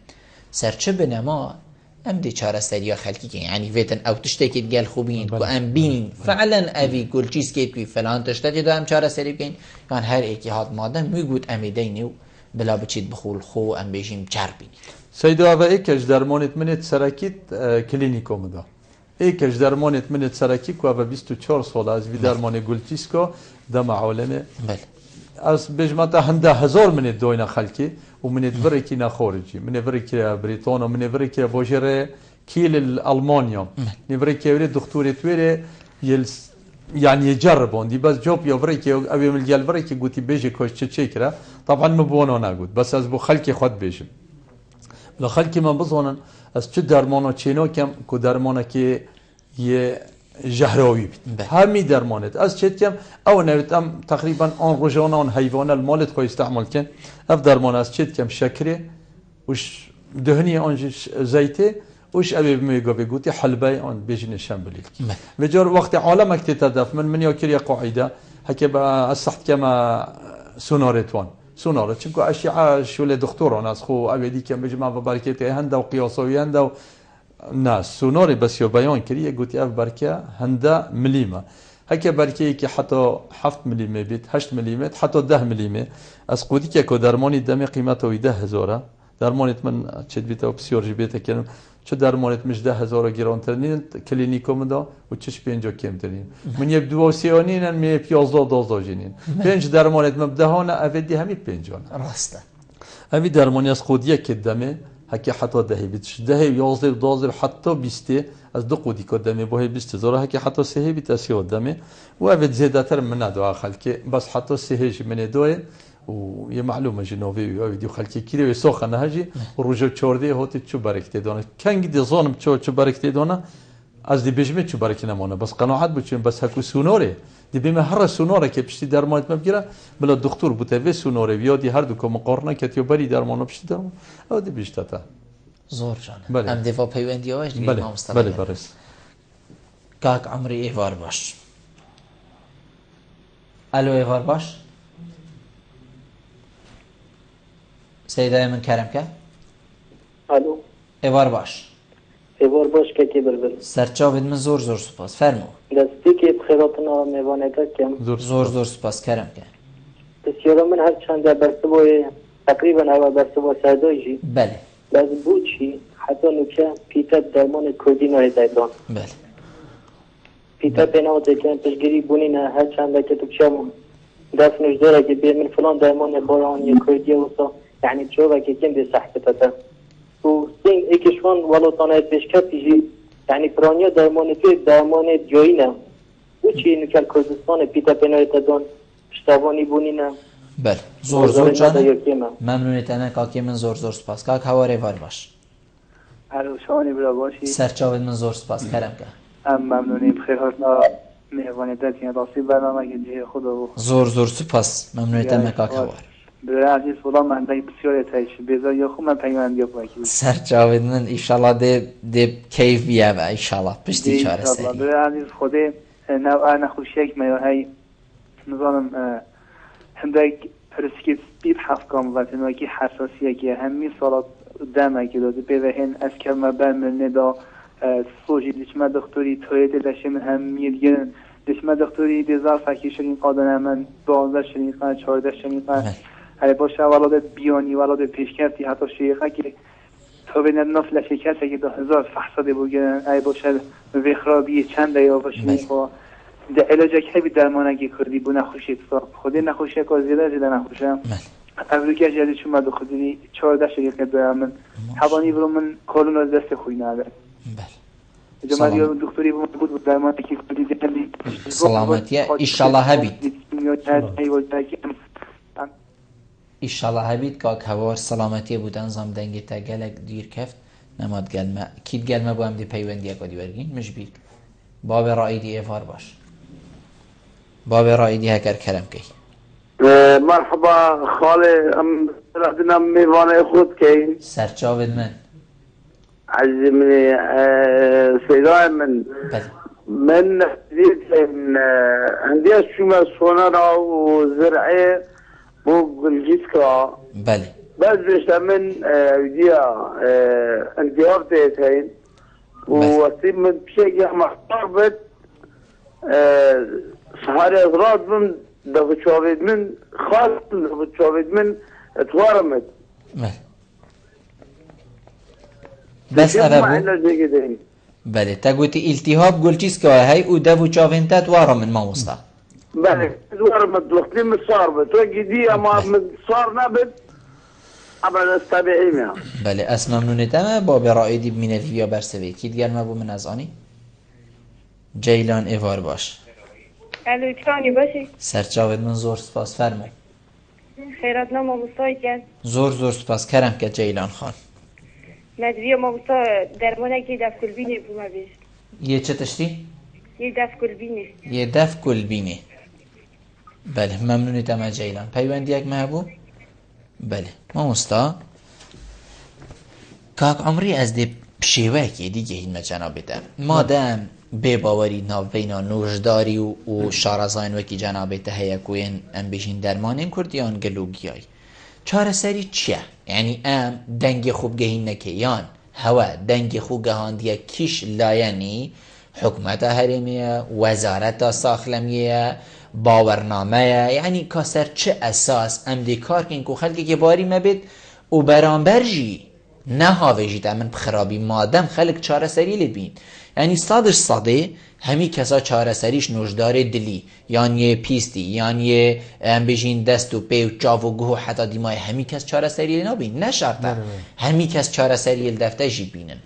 serçi binema em dê çareseriya xelkî kirin yani vêtin ew tiştekê gel xubîn ku em bînin feelen evî gulçîskê wî falan tiştekê de em çareserî bikin yan her êkî hat madem wî got em ê deynê û bila biçît bixûl xwe em bêjîm çar bînî Seydo ava êkej dermanê minê serekît klînîko min da êkej dermanê minê serekî ku ava 24 sal ez vî dermanê gulçîsko dema alemê ez bêjma te henda hezar minê doyna xelkî û minê virekî nexoricî minê virekî Brîtana minê virekî bojêrê kîl Almanya minê virekî wê doktorê twêrê yani يجربون دي بس جوب يوريكي ابي من ديال بريكي قلتي بيجي كوش تشيكرا طبعا ما بون انا قلت بس از بو خلكي خد بيجي لا خلكي ما بظنن از چه درمانو چينو كم كو درمانه كي ي جهراوي همي درمانت از چت كم او نوتم تقريبا ان رجانان حيوان المالت كو استعمال كان اف درمان از چت كم شكري وش دهني انج زيتي وش ابي ميغو بيقولي حلبي اون بيجي شامبليك بجور وقت عالمك تتدف من ياكل قاعده هكا الصحت كما سونارتوان سونار چونكو اشعه شو له دكتور ناس خو ابي دي كم بجمع بركه هندا وقياسوي هندا ناس سوناري بس يو بيان كريه قلت اف بركه هندا مليمه هكا بركه كي حتى 7 ملم بيت 8 ملم حتى 10 ملم اسقودي كو درماني دمي قيمته 10000 درمانت من چت بیتا بسیار بیتا کنم چه درمانت مش 10,000 گرانترین کلینیکوم دا و چش 50 کمترین من یه دو سیانین می 15 جنین 5 درمانت مبدهانه اودی همین 50 راسته اوی درمانی از خودیه که دمه هکی حتی 10 بیتش 10 11 12 حتی 20 از دو قودی که دمه با 20000 هکی حتی 3 بیت اسی دمه و اود زیاده تر من ندو خلک بس حتی 3 من دوه ويا معلومه جنوبي ويديو خلكي كده ويسوخ انا هاجي وروجو تشوردي هوتي تشو باركتي دونا كان قد ظالم تشو باركتي دونا از دي بيجمي تشو باركنا مونا بس قناعات بوچين بس هكو سونوري دي بما هر سونوري كي بشتي درمانت مبگيره بلا دكتور بوتوي سونوري بيادي هر دوكو مقارنه كتيو بري درمانو بشتي درمان او دي بيشتاتا زور جان ام ديفا بيوندي واش دي ما مستقبل بله برس كاك عمري ايفار باش الو ايفار باش سيداي من كرمكه الو ايوار باش كي بلبل سرچاوید من زور سپاس فرمو دستی که بخیراتنا میوانه کم زور سپاس کرمکه بسیارا من هر چند برسبای تقریبا هوا برسبای سردایجی بله بس بوچی حتی نوکه پیتا درمان کردی نای زیدان بله پیتا بناو دیکن پشگیری بونی نه هر چند که تو چمون دفنش داره که بیر من فلان درمان باران یا کردی وسا يعني تشوفها كي كم دي صحتها و سين اكشوان والله طانه بيشكتي يعني برانيا درمانه جوينه وچي نكال كردستان بيتا بنايت دون اشتاباني بونينه بله زور جانه ممنونیت انا کاکی من زور سپاس کاک هواره وار باش الو شانی برا باشی سرچاوید من زور سپاس کرم که ممنونی بخیر هاتنا مهوانی دادین راستی برنامه که جه خدا بخور زور سپاس ممنونیت انا کاک هوار برای عزیز فلان من دایی بسیار تایشی بیزا یا خود من پیوندی باکی سرچاوید من ایشالله ده کیف بیه و ایشالله پشتی چاره سری برای عزیز خوده نوع نخوشیک میاهی نظام هندک پرسکیت بید حفکام و تنواکی حساسیه که همی سالات دمه که داده بیوهن از کلمه برمرنه دا سوژی دشمه دکتوری توید دشم همی دیگه دشمه دکتوری دیزار فکی شرین قادنه من 12 شرین قادن 14 شرین قادن هر باشه ولادت بیانی ولادت پیشکرتی حتی شیخه که تا بین نفل شکسته که 2000 فحصاده بگیرن ای باشه وخرابی چند یا باشین با ده علاجه که بی درمانگی کردی بو نخوشی خودی نخوشی که زیاده نخوشه افریقیا جدید شما دو خودی 14 شریک دارم من حوانی برو من کلون از دست خوی نده جماعی دکتری بود درمانی که کردی سلامتی ایشالله هبید ایشالله هبید که هوار سلامتی بودن زم دنگی تا گلک دیر کفت نماد گلمه کیت گلمه با هم دی پیوندی اکادی برگین مش بید باب رایدی ایفار باش باب رایدی هکر کرم کی مرحبا خاله ام رفتنا میوانه خود کی سرچاود من عزیز من سیدای من من عندي شو سونارا وزرعه وقلجيسكا بله بس بيش من ديا انتيار تيتين وسيب من بشيء محتربت سهاري اضراد من دفع شوابيد من خاص دفع شوابيد من اتوارمت بس أبابو بله تقولي التهاب قلتيس كواهي ودافو شافنتات وارا من ما وسطا بله وارا من دلوقتي من صار بتوجي دي اما من صار نبت ابدا استبعي ميا بله اسم ممنون تمام باب رائدی بمینه یا برسوی کید گرمه بو من از آنی جیلان ایوار باش الو چانی باشی سرچاوید من زور سپاس فرمو خیرات نما مستای کن زور سپاس کرم که جیلان خان مدوی ما بسا درمانه که دف کلبینی بو ما بیش یه چه تشتی؟ یه دف کلبینی یه دف کلبینی بله ممنونی تمام جیلان پیوندی یک محبوب بله ما مستا کاک عمری از دی پشیوه که دیگه این مجنابیده مادم به باوری ناوینا نوشداری و شارزاین وکی جنابیده هیکوین ام بیشین درمانین کردیان گلوگیای چاره سری چیه؟ یعنی ام دنگ خوب گهین نکیان هوا دنگ خوب گهان دیگه کش لایانی حکمت هرمیه وزارت ساخلمیه باورنامه یعنی کاسر چه اساس ام دی کار کن که خلقی که باری مبید و برانبرجی نه هاویجی من بخرابی مادم خلق چاره سری لبین یعنی صاده همی کسا چاره سریش نوشدار دلی یعنی پیستی یعنی ام بجین دست و پی و چاو و گوه حتی دیمای همی کس چاره سری نبین نه شرطه همی کس چاره سری دفته جی بینن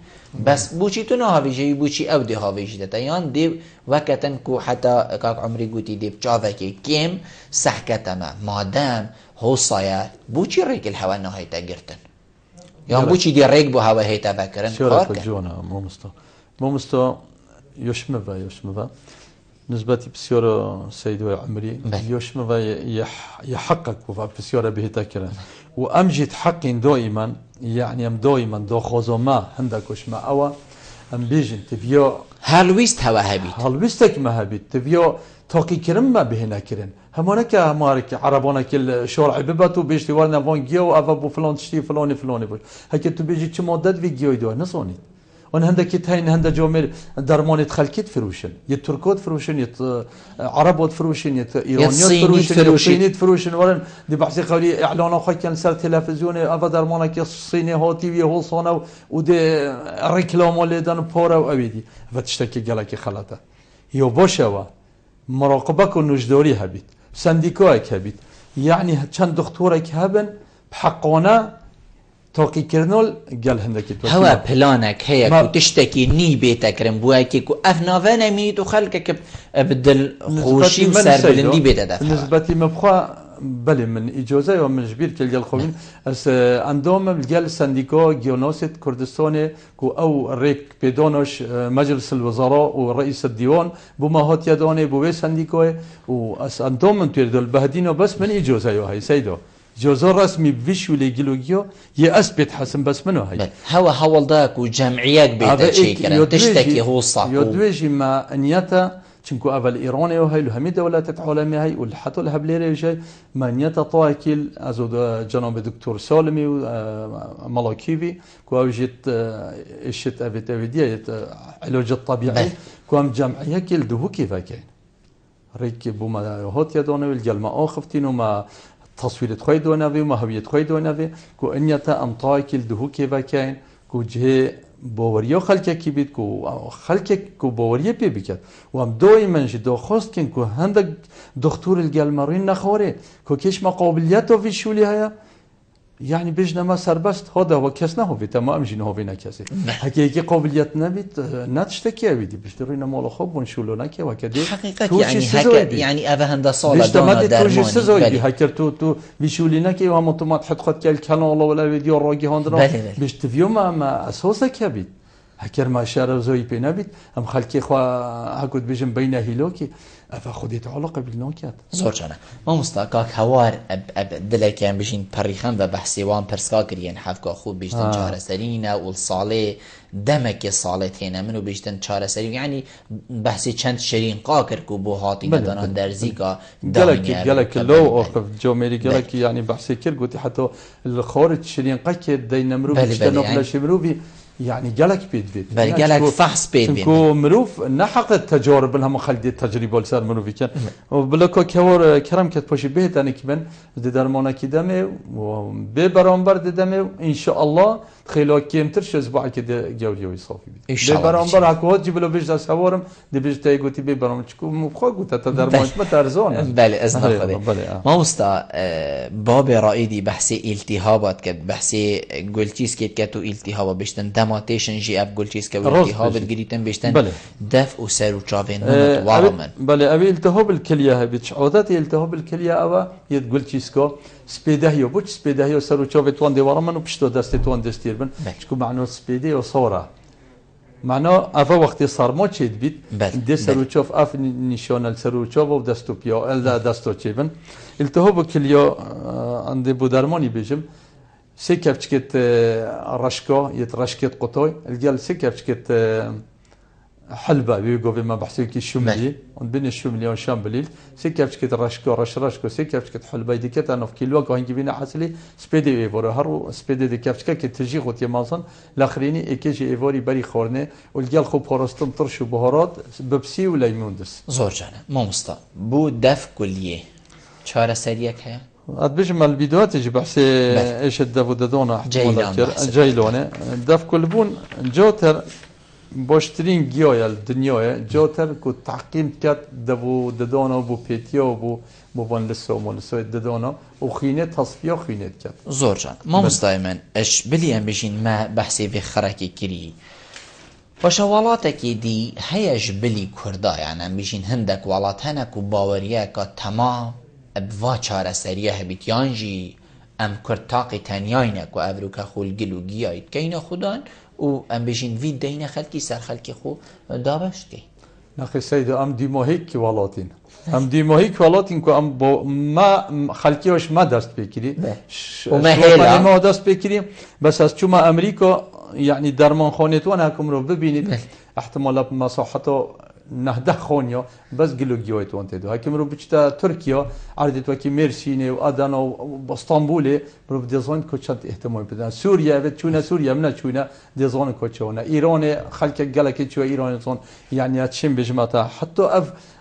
بس بوچی تو نه هاویجی بوچی او دی هاویجی دتا یان دی وقتن کو حتی کاک عمری گوتی دی چاوه که کم سحکتما مادم حوصایه بوچی ریگل هوا نهایتا گرتن یا بوچی دی ریگ بو هوا هیتا بکرن شورا جونا مومستا يشمفا نسبتي بسيارة سيدو عمري يشمفا يحقق وفا بسيارة به تكرا وأمجد حق دائما يعني أم دائما دو خوزو ما عندك وش ما أوا أم بيجن تبيو هالويست هوا هبيت هالويستك ما هبيت تبيو توقي كرم ما بهنا كرن همونك مارك عربانك الشارع بباتو بيجتي ورنا فون جيو أفا بو فلان تشتي فلاني بوش هكي تو بيجي چه مدد في جيو دو نصوني وان هندك يتهين هندا جومير درمان خلكيت فروشن يت تركوت فروشن يت عربوت فروشن يت ايرانيات فروشن صينيت فروشن ورن دي بحثي قولي اعلان اخو كان سر تلفزيون افا درمانك الصيني هو تي في هو صونا ودي ريكلام لدان بورا وابيدي فتشتكي قالك خلاته يو بوشوا مراقبك ونجدوري هبيت سنديكوك هبيت يعني چند دكتورك هبن بحقونه توقي كرنول قال هندك هوا بلانك هي كو تشتكي ني بيتك رمبوكي كو افنافانا ميت وخلقك بدل خوشي وسر بلندي بيت دفع بالنسبه مبخوا بلي من اجازه ومن جبير كل الخوين اس عندهم الجال سنديكو جيونوسيت كردستاني كو او ريك بيدونش مجلس الوزراء ورئيس الديوان بما هات يداني بو سنديكو واس عندهم تيردل بهدينو بس من اجازه هاي سيدو جوزو رسمي بفيشولي جلوجيو يأثبت حسن بس منو هاي هوا حول داك وجمعيات بيتا شيكرا تشتكي هو الصح يدويجي ما انياتا چنكو اول ايراني وهي لهمي دولات العالمية هاي والحتى الهبليري جاي ما انياتا طاكيل ازو جناب دكتور سالمي ملاكيفي كو اوجيت اشت ابيت ابيديا علاج الطبيعي كو ام جمعية كيل دهو كيفا كاين ريك بوما هوت يدوني والجلما اخفتين وما تصوير خوي دونافي وما هوية خوي دونافي كو انيتا امطاكل دهو كيفا كاين كو جهه باوريو خلقه كي بيت كو خلقه كو باوريه بي بكت وام دائما جدو خوست كن كو هندك دكتور الجلمارين نخوري كو كيش ما قابليته في شولي هيا يعني بيجنا ما سربست هذا هو كسنا هو فيتا ما أمجينا هو فينا كسي حكي قابليات نبيت ناتشتكي بيدي بيشترينا مال خوب ونشولو نكي وكذا حقيقة يعني هكا يعني أبا هندا صالة دونا درماني هكر تو بيشولي نكي وهم طماط حد خد كالكانال ولا فيديو راجي هندرا بيشتفيو ما أساسا كبيد هكر ما شارع زوي بينابيت أم خلكي خوا هكود بيجم بين هيلوكي أفخديت علاقة بالنوكيات زور جانا ما مستقاك هوار أب دلك يعني بيجين بريخان وبحثي وان برسكاكريان حفكا خوب بيجتن چهار سرينا والصالة دمك الصالة هنا منو بيجتن چهار سرين يعني بحثي چند شرين قاكر كو بو هاتي ندانان درزيكا قالك لو أخف جو ميري قالك يعني بحثي كير قلت حتى الخارج شرين قاكر دين مروف بيجتن نقلاش مروفي يعني جالك بيد بل جالك فحص بيد كو مروف نحق التجارب لها مخلدي التجربه لسر مروفي كان وبلكو كور كرم كت باشي بيت انا كمان درمانه كدمه و ببرامبر ددمه ان شاء الله خيلو كيمتر اسبوع كده جولي ويصافي ببرامبر هكو تجيب له بيج سوارم دي بيج تاي قلت ببرامج كو مخو قلت تدرمان ما ترزون بله اذن خدي ما مستا باب رائدي بحثي التهابات كد بحثي قلتيس كتو التهاب بيشتن دماتيشن جي اف قلتيس كو التهاب جريتن بيشتن دف وسر وشافين وارمن بله ابي التهاب الكليه بيتش عودات التهاب الكليه ابا يقولتيس كو سبيدهيو بوش سبيدهيو سرو شافت وان دي وارمن وبشتو دستي وان دستي شكو معنو سبيدي وصورة معنو افا وقتی صار ما چید بید دي سروچوف اف نشانل سروچوف و دستو بیا ال دستو چیبن التهاب کلیو عندي بودرمانی بیجم سه کفچکت رشکا یت رشکت قطوی الجال سه کفچکت حلبة بيقول بما بحسي كي الشملي بين الشملي والشامبليل سكبشكت رشكو رشكو سكبشكت حلبة دي كت أنا في كل وقت هنجي بينا حصلي سبيدي إيفوري هرو سبيدي دي كبشكت كتجي خوتي مازن الآخريني إكيجي إيفوري بري خورني والجال خو بورستم طرش وبهارات ببسي ولا يموندس زور جانا ما مستا بو دف كليه چهار سريك هيا أتبجم الفيديوهات يجي بحسي إيش الدفو ددونا جايلونه دف كل بون جوتر باشترین گیاه دنیای جاتر کو تحقیم کرد دو ددانا بو پیتیا بو بوان لسه و مالسه ددانا و خینه تصفیه خینه کرد زور جان ما مستایمن اش بلی ام بشین ما بحثی به خرکی کری باشه ولاتکی دی هیج بلی کردا یعنی ام بشین هندک ولات هنک و باوریه که تمام ابوا چاره سریه بیتیانجی ام کرتاقی تنیاینک و افروکا خولگلو گیایید که اینا خودان و ام بيجين في دينا خلكي سر خلكي خو دابشتي نخي سيد ام ديموهيك ولاتين ام ديموهيك ولاتين كو ام ما خلكي وش ما دست بكري وما هيلا ما دست بكري بس از چما امريكا يعني درمان خانتوان هكم رو ببينيد احتمال مصلحته نهده خانيا بس قلو جويت وانت دو هكم رو بچتا تركيا عرضت وكي ميرسيني و ادنا و اسطنبول رو ديزاين كوچنت اهتمام بدن سوريا بتشونا سوريا من تشونا ديزاين كوچونا ايران خلك قالك تشو ايران صون يعني اتشم بجماعه حتى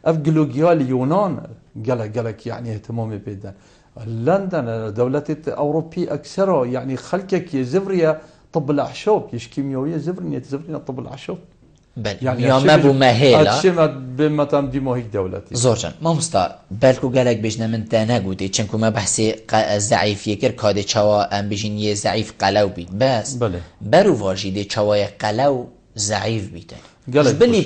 اف قلو جيال يونان قالك يعني اهتمام بدن لندن دولة اوروبي اكثر يعني خلكك زفريا طب الاعشاب يش كيميائيه زفريا طب الاعشاب بله يعني یا مبو مهلا اتشمت بمتام ديموهيك دولتي زورجان ما مستا بلکو گلک بجنه من تا نگوده چنکو ما بحثی ضعیفیه کر کاده چوا ام بجین یه ضعیف قلو بید بس بله برو واجیده چوای قلو ضعیف بیده بلی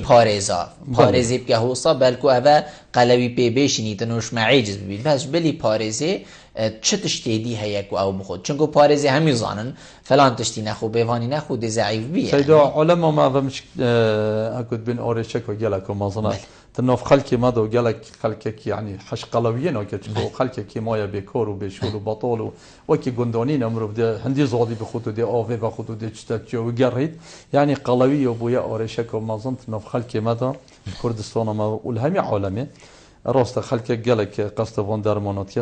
پارزی بکه حوصا بلکو اوه قلوی پی بشینید نوش معیجز بید بس بلی پارزی چه تشتیدی هیکو او بخود چونکو پارزی همی زانن فلان تشتی نخو بیوانی نخو دی ضعیف بیه سیدا علما ما ومش اكد بين اوريشك وجلك وما ظنت تنوف خلكي ما دو جلك خلكك يعني حش قلويين وكتبو خلكك ما بكور وبشول وبطول وكي غندونين امر بده هندي زودي بخوتو دي اوفي بخوتو دي تشتجو وقريت يعني قلوي وبويا اوريشك وما ظنت تنوف خلكي ما دو كردستان ما والهمي عالمي راست خلكك جلك قصد فون درمانات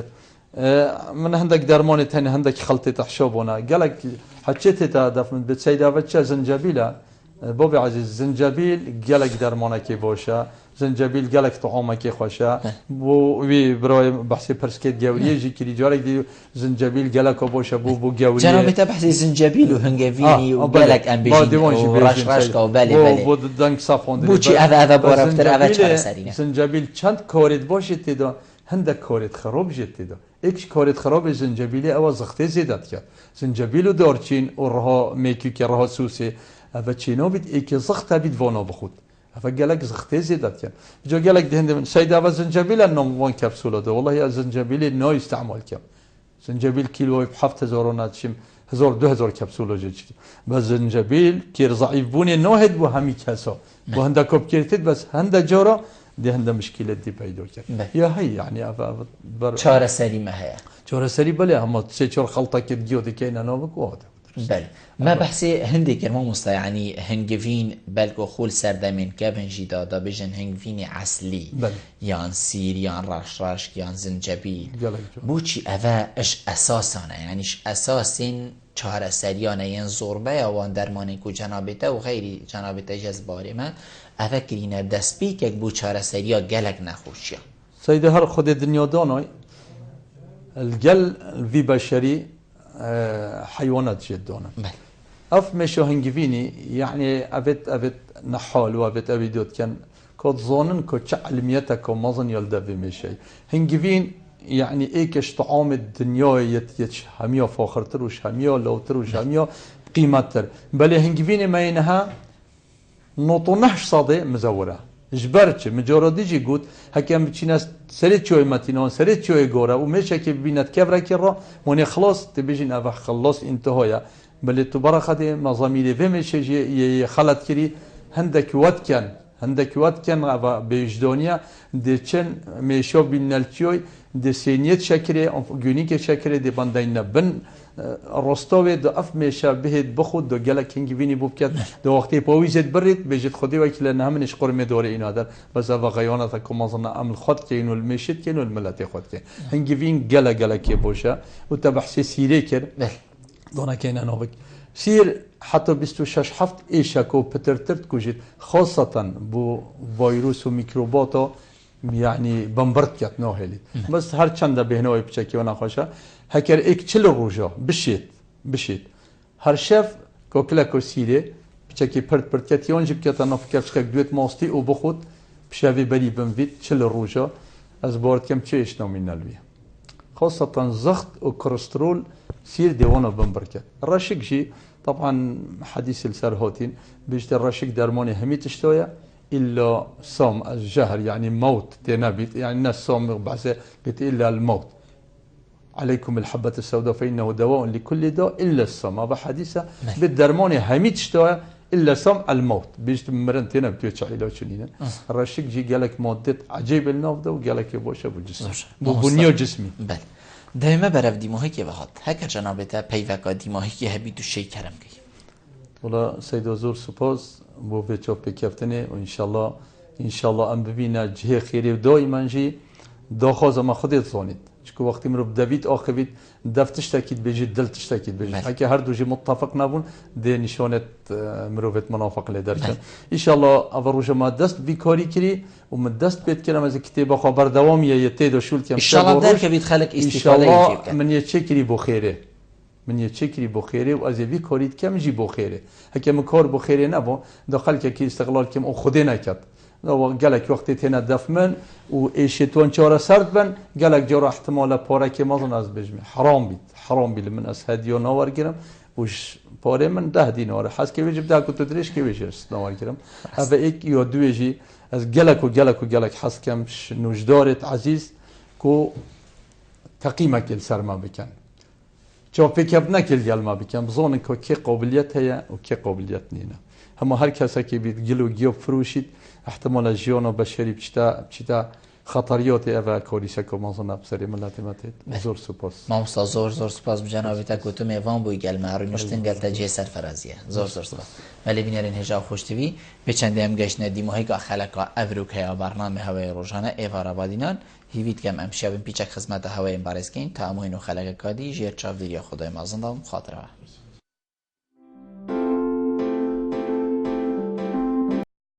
من هندك درمان تاني هندك خلطة تحشوبونا قالك حكيت تهدف من بتسيدا بتشا زنجبيلة بوبي عزيز زنجبيل قالك درمانا كي بوشا زنجبيل قالك طعامك كي خوشا وي براي بحثي برسكيت جاوريه يجي كلي جارك دي زنجبيل قالك بوشا بو جاوريه جناب تبحثي زنجبيل وهنجافيني وقالك امبيجين ورشرشكا وبالي بو دنك صافون بوشي هذا بورفتر هذا چهار سرينه زنجبيل چند كوريت باشيت تدا هندك كوريت خراب جت تدا ایکش کارت خراب زنجبیل او زخته زیادت کرد زنجبیل و دارچین و رها میکی که رها سوسه و چینا بید ایک زخته بید وانا بخود و گلک زخته زیادت کرد جا گلک دهنده من سید او زنجبیل نام کپسوله ده والله از زنجبیل نا استعمال کرد زنجبیل کیلوی 7000 ناتشیم 1000 کپسول جدید و زنجبیل که ضعیف بونه نهد بو همی کسا بو هنده کب کرتید بس هنده جارا ده هنده مشکلات دی پیدا کرد یا هی یعنی چاره سری مهیا چاره سری بله اما سه چهار خلطه که دیو دکین انا بگو بله ما بحثی هندی کرمان مستا یعنی هنگوین بلکو خول سردمین که بنجی دادا بجن هنگوین اصلی یان سیر یان رشرش یان زنجبیل بوچی اوه اش اساسانه یعنی اش اساسین چهار سریانه یان زوربه یا وان درمانی کو جنابته و غیری جنابته جذباری ما اوه کرینه دست بی که بو چهار سریا گلک نخوشیا سیده هر خود دنیا دانای الگل وی بشری حيوانات جدونا اف مشو هنجفيني يعني ابت نحال وابت ابيدوت كان كود ظنن كو علميتك ومظن يلدا بمشي هنجفين يعني ايكش طعام الدنيا يتش هميا فاخرتر وش هميا لوتر وش هميا قيمتر بل هنجفيني ما ينها نطنحش صادي مزوره جبرتش مجردی جی گود هکیم بچیناس سریت چوی متینان سریت چوی گوره و میشه که ببیند کبره کرا منی خلاص تبیجین اوه خلاص انتهایا بله تو برا خده مزامیل و میشه یه خلط کری هندک وات کن اوه بیجدانیا درچن میشه بینالچوی دسینیت شکره گونیک شکره دی بندین بن رستاوی دو اف میشه بهت بخود دو گله کنگی وینی بوب کرد دو وقتی پاویزت برید بجد خودی وکیل نه همینش قرمه دوره اینا در بس اوه غیانت که مازن عمل خود که اینو المشید که اینو الملت خود که هنگی وین گله که باشه و تبحث سیره کرد دونه که اینا نوک سیر حتی 26 هفت ایشک و پترترت کجید خاصتا بو ویروس و میکروباتا يعني بمبرت كات نوهلي بس هر چند بهنوي بچكي وانا خوشا هكر اك چل روجا بشيت هر شف کوکلا کوسیده بچكي پرت كات يونجب كات انا فكرش خك دوت ماستي او بخود بشافي بري بمفيت چل روجا از بورد كم چيش نومينالوي خاصة زخت و كوليسترول سير ديوانا بمبركات الرشك جي طبعا حديث السرهوتين بيجت الرشك درماني همي تشتويا إلا صوم الجهر يعني موت تنابيت يعني الناس صوم بعثة إلا الموت عليكم الحبة السوداء فإنه دواء لكل داء إلا الصوم هذا حديثة بالدرماني هميت اشتوى إلا صوم الموت بيجت مرن تنابيت وتشعيلات شنينا الرشيك جي قالك مادة عجيب النافذة وقالك يبوش أبو الجسم بنيو جسمي بل دائما برف ديماهي كي بخط هكا جنابته بيوكا ديماهي كي هبيتو شي كرم كي والله سيد وزور سپاس بو بچو پکفتنه و انشالله ام ببینه جه خیری و دائما جی داخوز ما خودت زانید چون وقتی مرو بدوید آخوید دفتش تاکید بجید دلتش تاکید بجید هکی هر دو جی متفق نبون ده نشانت مروت منافق لیدر کن انشالله اول ما دست بیکاری کری و من دست بیت کنم از کتاب خبر دوامیه یه تیدو شول کم انشالله در که بید خلق استفاده انشالله من یه چکری بخیره من یه چکری بخیره و از وی کارید کم جی بخیره هکم کار بخیره نبود داخل که استقلال کم او خودی نکرد و گلک وقتی تینا دفمن و ایشتون چهار سرد بن گلک جرا احتمال پاره که مازن از بجمی حرام بی من از هدیه نوار گیرم وش پاره من 10 دینار حس که وجب ده کت درش که وجست نوار گیرم اوه ایک یا دویجی از گلک حس کم نوجدارت عزیز کو تقیمه کل سرما بکن چون فکر نکل گل ما بکن بزنن که کی قابلیت هیا و کی قابلیت نینا اما هر کسی که بید گلو گیوب فروشید احتمال جیان و بشری بچتا خطریات اوه کاریسه که مازن بسری ملت متید زور سپاس ما مستا زور سپاس بجنابیتا کتو میوان بوی گل معروی نشتن گل تجیه سرفرازیه زور سپاس ولی بینرین هجا خوش تیوی بچنده هم گشنه دیماهی که خلقا افروک هیا برنامه هوای روزانه ایوار آبادینان هیوید کم امشب پیچک خدمت هوای بارزکین تا اموین و خلق کادی جیر چاو دیریا خدای مازن دام خاطره